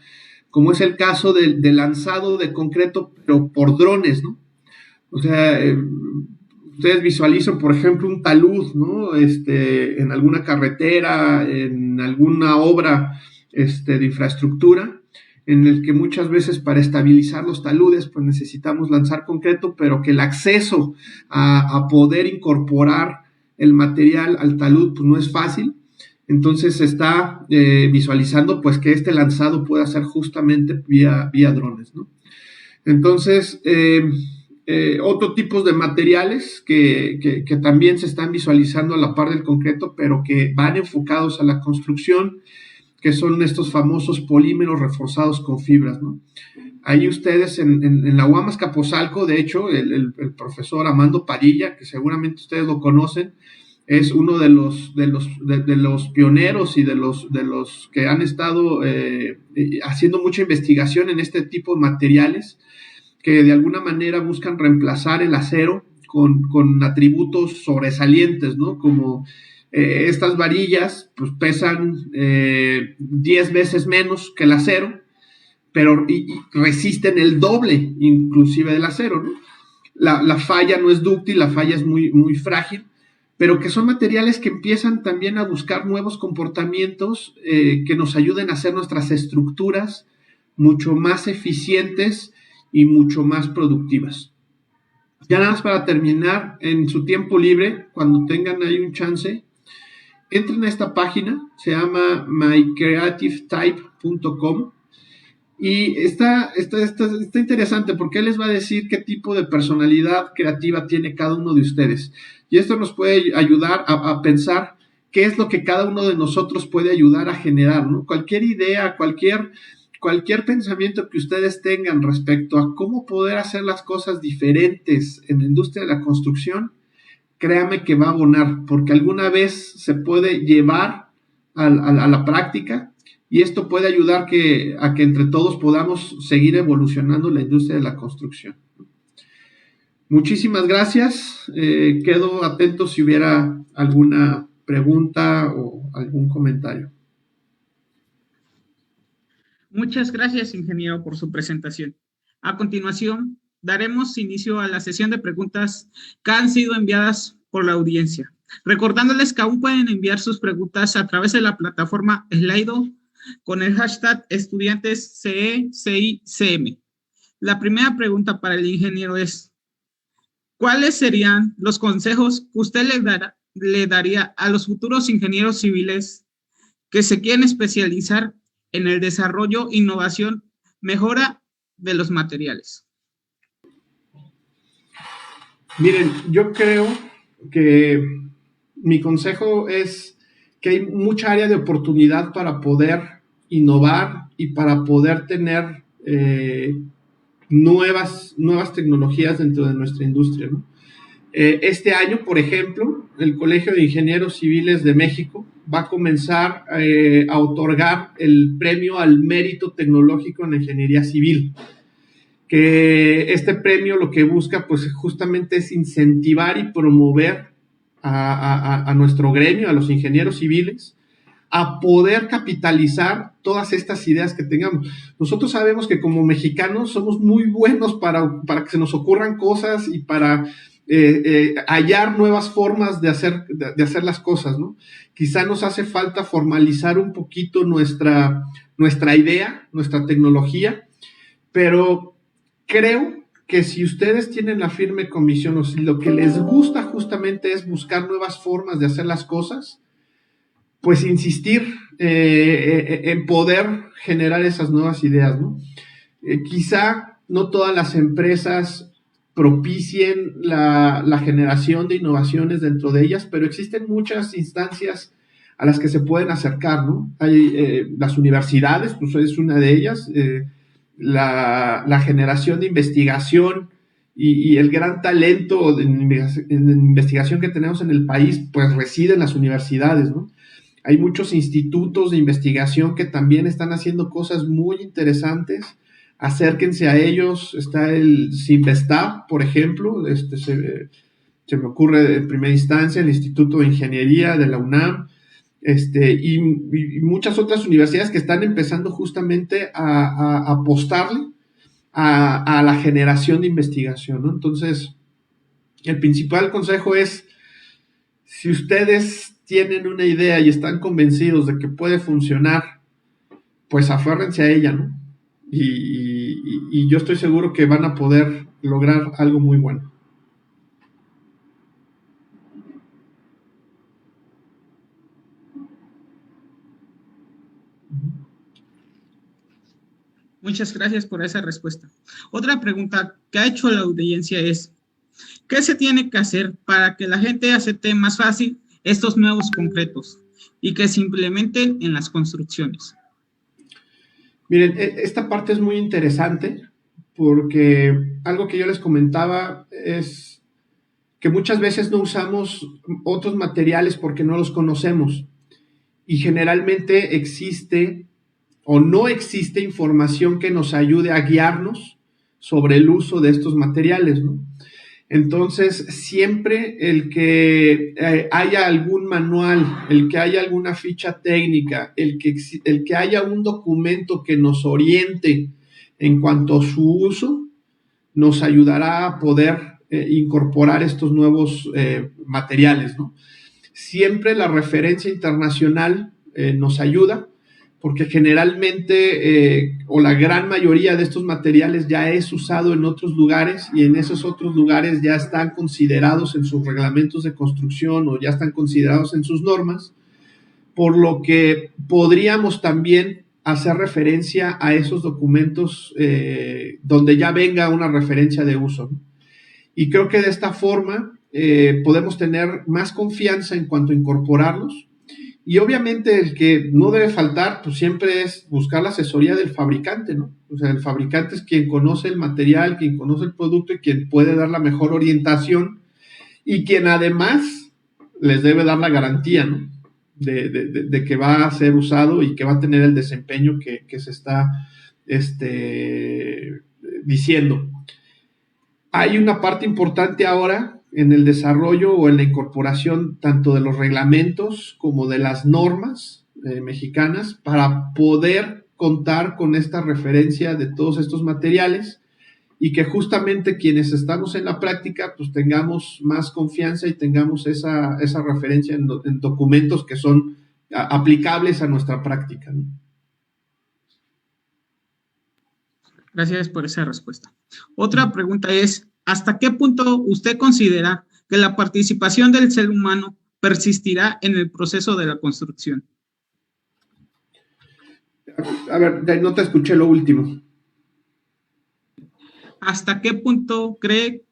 como es el caso del lanzado de concreto, pero por drones, ¿no? O sea, ustedes visualizan, por ejemplo, un talud, ¿no? En alguna carretera, en alguna obra de infraestructura, en el que muchas veces para estabilizar los taludes pues necesitamos lanzar concreto, pero que el acceso a poder incorporar el material al talud pues no es fácil. Entonces se está visualizando pues que este lanzado pueda ser justamente vía drones, ¿no? Entonces, otro tipo de materiales que también se están visualizando a la par del concreto, pero que van enfocados a la construcción, que son estos famosos polímeros reforzados con fibras, ¿no? Ahí ustedes en la UAM Azcapotzalco, de hecho, el profesor Amando Padilla, que seguramente ustedes lo conocen, es uno de los pioneros y de los que han estado haciendo mucha investigación en este tipo de materiales, que de alguna manera buscan reemplazar el acero con atributos sobresalientes, ¿no? Como estas varillas pues pesan 10 veces menos que el acero, pero y resisten el doble inclusive del acero, ¿no? La falla no es dúctil, la falla es muy, muy frágil, pero que son materiales que empiezan también a buscar nuevos comportamientos que nos ayuden a hacer nuestras estructuras mucho más eficientes y mucho más productivas. Ya nada más para terminar, en su tiempo libre, cuando tengan ahí un chance, entren a esta página, se llama mycreativetype.com, y está interesante porque él les va a decir qué tipo de personalidad creativa tiene cada uno de ustedes. Y esto nos puede ayudar a pensar qué es lo que cada uno de nosotros puede ayudar a generar, ¿no? Cualquier idea, cualquier pensamiento que ustedes tengan respecto a cómo poder hacer las cosas diferentes en la industria de la construcción, créame que va a abonar, porque alguna vez se puede llevar a la práctica, y esto puede ayudar a que entre todos podamos seguir evolucionando la industria de la construcción. Muchísimas gracias. Quedo atento si hubiera alguna pregunta o algún comentario. Muchas gracias, ingeniero, por su presentación. A continuación, daremos inicio a la sesión de preguntas que han sido enviadas por la audiencia. Recordándoles que aún pueden enviar sus preguntas a través de la plataforma Slido con el hashtag estudiantesCECICM. La primera pregunta para el ingeniero es: ¿cuáles serían los consejos que usted le daría a los futuros ingenieros civiles que se quieren especializar en el desarrollo, innovación, mejora de los materiales? Miren, yo creo que mi consejo es que hay mucha área de oportunidad para poder innovar y para poder tener nuevas tecnologías dentro de nuestra industria, ¿no? Este año, por ejemplo, el Colegio de Ingenieros Civiles de México va a comenzar a otorgar el premio al mérito tecnológico en la ingeniería civil, que este premio lo que busca pues justamente es incentivar y promover a nuestro gremio, a los ingenieros civiles, a poder capitalizar todas estas ideas que tengamos. Nosotros sabemos que como mexicanos somos muy buenos para que se nos ocurran cosas y para hallar nuevas formas de hacer las cosas, ¿no? Quizá nos hace falta formalizar un poquito nuestra idea, nuestra tecnología, pero creo que si ustedes tienen la firme convicción o si lo que les gusta justamente es buscar nuevas formas de hacer las cosas, pues insistir en poder generar esas nuevas ideas, ¿no? Quizá no todas las empresas propicien la generación de innovaciones dentro de ellas, pero existen muchas instancias a las que se pueden acercar, ¿no? Hay las universidades, pues es una de ellas, la generación de investigación y el gran talento en investigación que tenemos en el país, pues reside en las universidades, ¿no? hay muchos institutos de investigación que también están haciendo cosas muy interesantes. Acérquense a ellos. Está el Cinvestav, por ejemplo, se me ocurre en primera instancia el Instituto de Ingeniería de la UNAM, y muchas otras universidades que están empezando justamente a apostarle a la generación de investigación, ¿no? Entonces, el principal consejo es, si ustedes tienen una idea y están convencidos de que puede funcionar, pues aférrense a ella, ¿no? Y yo estoy seguro que van a poder lograr algo muy bueno. Muchas gracias por esa respuesta. Otra pregunta que ha hecho la audiencia es, ¿qué se tiene que hacer para que la gente acepte más fácil estos nuevos concretos y que se implementen en las construcciones? Miren, esta parte es muy interesante porque algo que yo les comentaba es que muchas veces no usamos otros materiales porque no los conocemos y generalmente existe o no existe información que nos ayude a guiarnos sobre el uso de estos materiales, ¿no? Entonces, siempre el que haya algún manual, el que haya alguna ficha técnica, el que haya un documento que nos oriente en cuanto a su uso, nos ayudará a poder incorporar estos nuevos materiales, ¿no? Siempre la referencia internacional nos ayuda, porque generalmente o la gran mayoría de estos materiales ya es usado en otros lugares y en esos otros lugares ya están considerados en sus reglamentos de construcción o ya están considerados en sus normas, por lo que podríamos también hacer referencia a esos documentos donde ya venga una referencia de uso, ¿no? Y creo que de esta forma podemos tener más confianza en cuanto a incorporarlos. Y obviamente el que no debe faltar, pues siempre es buscar la asesoría del fabricante, ¿no? O sea, el fabricante es quien conoce el material, quien conoce el producto y quien puede dar la mejor orientación y quien además les debe dar la garantía, ¿no? De que va a ser usado y que va a tener el desempeño que se está diciendo. Hay una parte importante ahora en el desarrollo o en la incorporación tanto de los reglamentos como de las normas mexicanas para poder contar con esta referencia de todos estos materiales y que justamente quienes estamos en la práctica pues tengamos más confianza y tengamos esa referencia en documentos que son aplicables a nuestra práctica, ¿no? Gracias por esa respuesta. Otra pregunta es, ¿hasta qué punto usted considera que la participación del ser humano persistirá en el proceso de la construcción? A ver, no te escuché lo último. ¿Hasta qué punto cree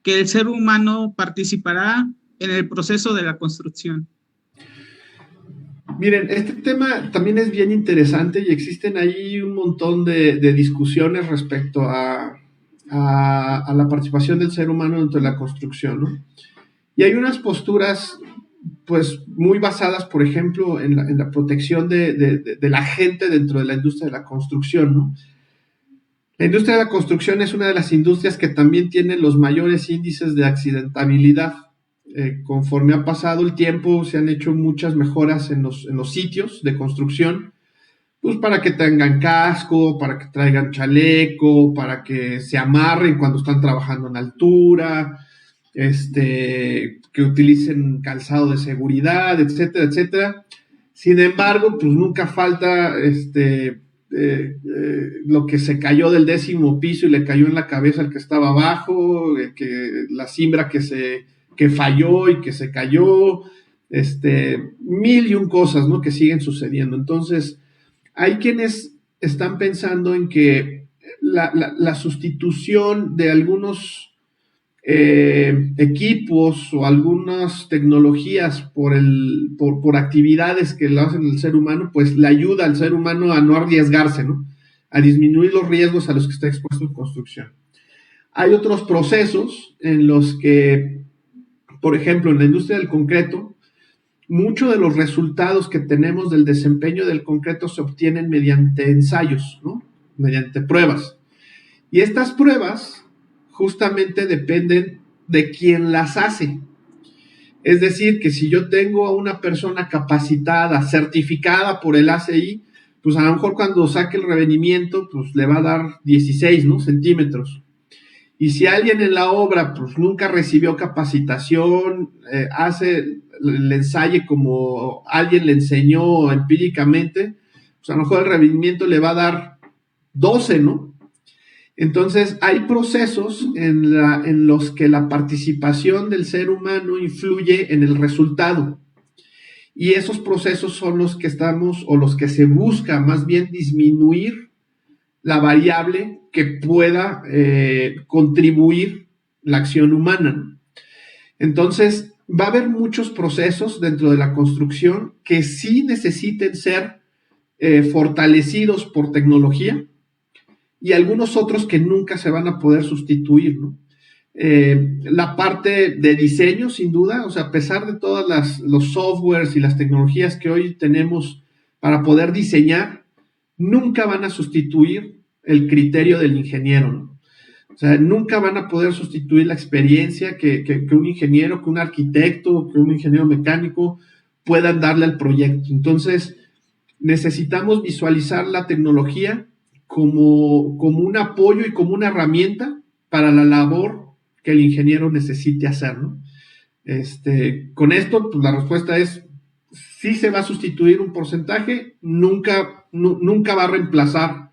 que el ser humano participará en el proceso de la construcción? Miren, este tema también es bien interesante y existen ahí un montón de discusiones respecto a la participación del ser humano dentro de la construcción, ¿no? Y hay unas posturas, pues, muy basadas, por ejemplo, en la protección de la gente dentro de la industria de la construcción, ¿no? La industria de la construcción es una de las industrias que también tiene los mayores índices de accidentabilidad. Conforme ha pasado el tiempo, se han hecho muchas mejoras en los sitios de construcción, pues para que tengan casco, para que traigan chaleco, para que se amarren cuando están trabajando en altura, que utilicen calzado de seguridad, etcétera, etcétera. Sin embargo, pues nunca falta lo que se cayó del 10º piso y le cayó en la cabeza al que estaba abajo, la cimbra que falló y que se cayó, mil y un cosas, ¿no? Que siguen sucediendo. Entonces, hay quienes están pensando en que la sustitución de algunos equipos o algunas tecnologías por actividades que lo hacen el ser humano, pues le ayuda al ser humano a no arriesgarse, ¿no? A disminuir los riesgos a los que está expuesto en construcción. Hay otros procesos en los que, por ejemplo, en la industria del concreto, muchos de los resultados que tenemos del desempeño del concreto se obtienen mediante ensayos, ¿no? Mediante pruebas. Y estas pruebas justamente dependen de quién las hace. Es decir, que si yo tengo a una persona capacitada, certificada por el ACI, pues a lo mejor cuando saque el revenimiento, pues le va a dar 16, ¿no? Centímetros. Y si alguien en la obra, pues nunca recibió capacitación, hace el ensayo como alguien le enseñó empíricamente, pues a lo mejor el revenimiento le va a dar 12, ¿no? Entonces, hay procesos en los que la participación del ser humano influye en el resultado. Y esos procesos son los que estamos, o los que se busca más bien disminuir la variable que pueda contribuir la acción humana. Entonces, va a haber muchos procesos dentro de la construcción que sí necesiten ser fortalecidos por tecnología, y algunos otros que nunca se van a poder sustituir, ¿no? La parte de diseño, sin duda, o sea, a pesar de todos los softwares y las tecnologías que hoy tenemos para poder diseñar, nunca van a sustituir el criterio del ingeniero, ¿no? O sea, nunca van a poder sustituir la experiencia que un ingeniero, que un arquitecto, que un ingeniero mecánico puedan darle al proyecto. Entonces, necesitamos visualizar la tecnología como un apoyo y como una herramienta para la labor que el ingeniero necesite hacer, ¿no? Con esto, pues la respuesta es, sí se va a sustituir un porcentaje, nunca va a reemplazar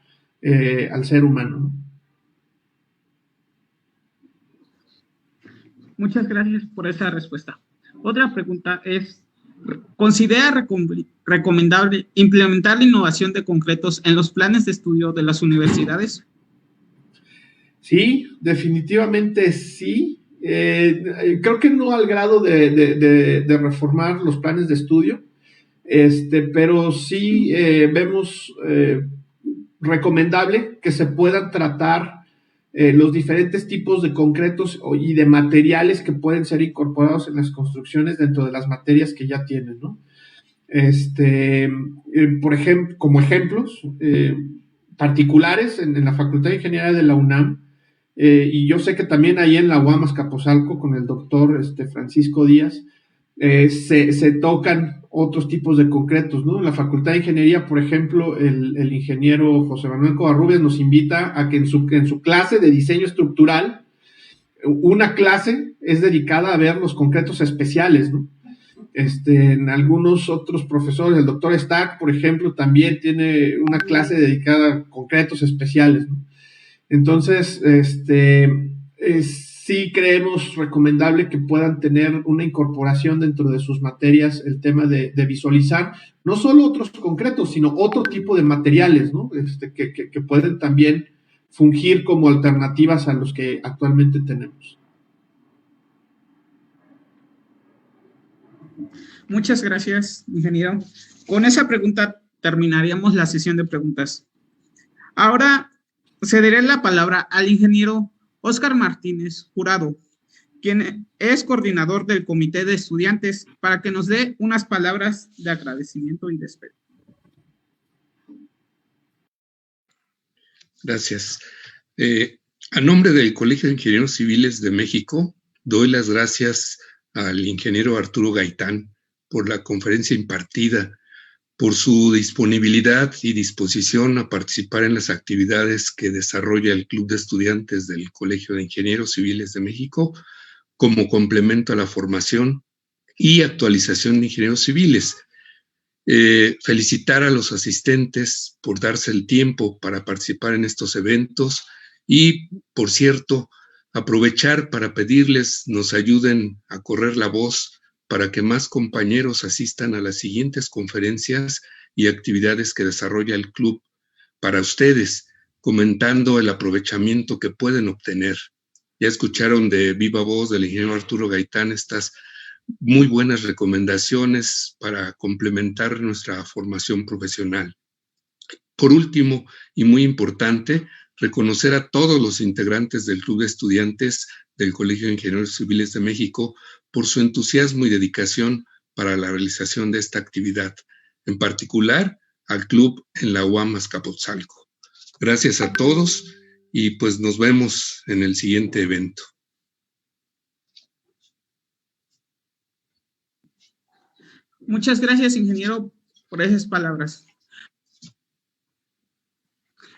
al ser humano, ¿no? Muchas gracias por esa respuesta. Otra pregunta es, ¿considera recomendable implementar la innovación de concretos en los planes de estudio de las universidades? Sí, definitivamente sí. Creo que no al grado de reformar los planes de estudio, pero sí vemos recomendable que se puedan tratar los diferentes tipos de concretos y de materiales que pueden ser incorporados en las construcciones dentro de las materias que ya tienen, ¿no? Por ejemplo, como ejemplos particulares en la Facultad de Ingeniería de la UNAM, y yo sé que también ahí en la UAM Azcapotzalco con el doctor Francisco Díaz se tocan otros tipos de concretos, ¿no? En la Facultad de Ingeniería, por ejemplo, el ingeniero José Manuel Covarrubias nos invita a que en su clase de diseño estructural, una clase es dedicada a ver los concretos especiales, ¿no? En algunos otros profesores, el doctor Stack, por ejemplo, también tiene una clase dedicada a concretos especiales, ¿no? Entonces, sí creemos recomendable que puedan tener una incorporación dentro de sus materias, el tema de visualizar no solo otros concretos, sino otro tipo de materiales, ¿no? Que pueden también fungir como alternativas a los que actualmente tenemos. Muchas gracias, ingeniero. Con esa pregunta terminaríamos la sesión de preguntas. Ahora cederé la palabra al ingeniero Óscar Martínez Jurado, quien es coordinador del Comité de Estudiantes, para que nos dé unas palabras de agradecimiento y despecho. Gracias. A nombre del Colegio de Ingenieros Civiles de México, doy las gracias al ingeniero Arturo Gaitán por la conferencia impartida, por su disponibilidad y disposición a participar en las actividades que desarrolla el Club de Estudiantes del Colegio de Ingenieros Civiles de México como complemento a la formación y actualización de ingenieros civiles. Felicitar a los asistentes por darse el tiempo para participar en estos eventos y, por cierto, aprovechar para pedirles nos ayuden a correr la voz para que más compañeros asistan a las siguientes conferencias y actividades que desarrolla el club para ustedes, comentando el aprovechamiento que pueden obtener. Ya escucharon de viva voz del ingeniero Arturo Gaitán estas muy buenas recomendaciones para complementar nuestra formación profesional. Por último, y muy importante, reconocer a todos los integrantes del Club de Estudiantes del Colegio de Ingenieros Civiles de México por su entusiasmo y dedicación para la realización de esta actividad, en particular al club en la UAM Azcapotzalco. Gracias a todos y pues nos vemos en el siguiente evento. Muchas gracias, ingeniero, por esas palabras.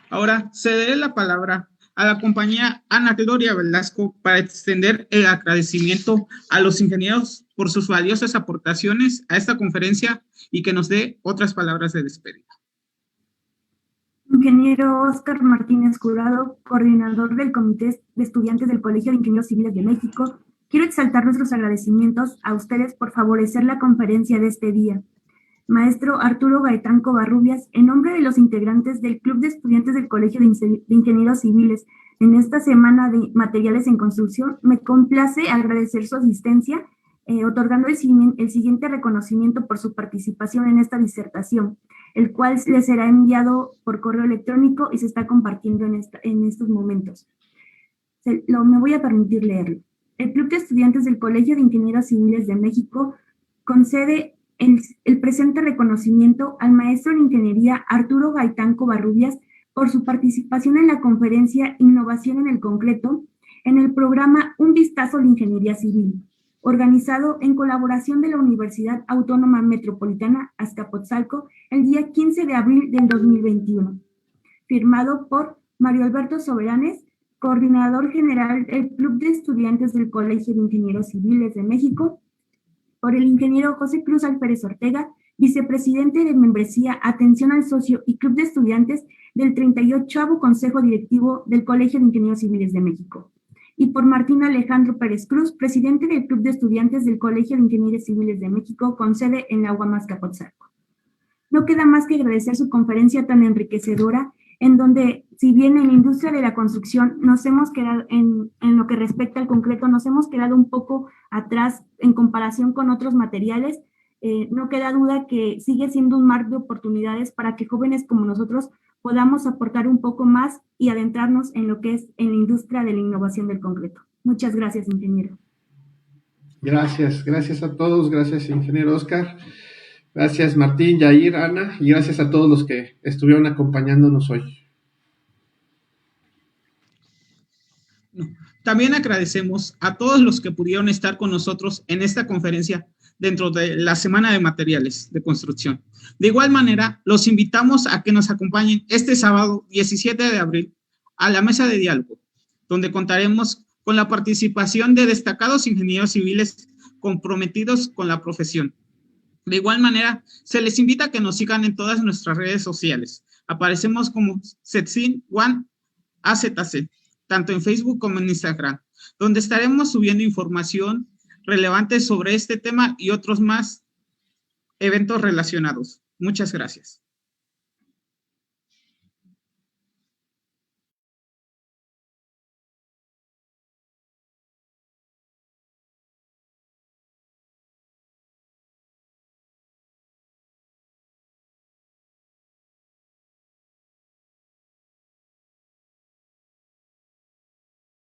Ahora cederé la palabra a la compañera Ana Gloria Velasco para extender el agradecimiento a los ingenieros por sus valiosas aportaciones a esta conferencia y que nos dé otras palabras de despedida. Ingeniero Óscar Martínez Jurado, coordinador del Comité de Estudiantes del Colegio de Ingenieros Civiles de México, quiero exaltar nuestros agradecimientos a ustedes por favorecer la conferencia de este día. Maestro Arturo Gaitán Covarrubias, en nombre de los integrantes del Club de Estudiantes del Colegio de Ingenieros Civiles en esta semana de materiales en construcción, me complace agradecer su asistencia, otorgando el siguiente reconocimiento por su participación en esta disertación, el cual les será enviado por correo electrónico y se está compartiendo en estos momentos. Me voy a permitir leerlo. El Club de Estudiantes del Colegio de Ingenieros Civiles de México concede el presente reconocimiento al maestro en ingeniería Arturo Gaitán Covarrubias por su participación en la conferencia Innovación en el Concreto en el programa Un Vistazo a la Ingeniería Civil, organizado en colaboración de la Universidad Autónoma Metropolitana Azcapotzalco el día 15 de abril del 2021, firmado por Mario Alberto Soberanes, coordinador general del Club de Estudiantes del Colegio de Ingenieros Civiles de México, por el ingeniero José Cruz Alférez Ortega, vicepresidente de Membresía, Atención al Socio y Club de Estudiantes del 38º Consejo Directivo del Colegio de Ingenieros Civiles de México, y por Martín Alejandro Pérez Cruz, presidente del Club de Estudiantes del Colegio de Ingenieros Civiles de México, con sede en la UAM Azcapotzalco. No queda más que agradecer su conferencia tan enriquecedora, en donde, si bien en la industria de la construcción nos hemos quedado, en lo que respecta al concreto, nos hemos quedado un poco atrás en comparación con otros materiales, no queda duda que sigue siendo un mar de oportunidades para que jóvenes como nosotros podamos aportar un poco más y adentrarnos en lo que es en la industria de la innovación del concreto. Muchas gracias, ingeniero. Gracias a todos, gracias, ingeniero Óscar. Gracias, Martín, Yair, Ana, y gracias a todos los que estuvieron acompañándonos hoy. También agradecemos a todos los que pudieron estar con nosotros en esta conferencia dentro de la Semana de Materiales de Construcción. De igual manera, los invitamos a que nos acompañen este sábado 17 de abril a la mesa de diálogo, donde contaremos con la participación de destacados ingenieros civiles comprometidos con la profesión. De igual manera, se les invita a que nos sigan en todas nuestras redes sociales. Aparecemos como CETSIN One AZC, tanto en Facebook como en Instagram, donde estaremos subiendo información relevante sobre este tema y otros más eventos relacionados. Muchas gracias.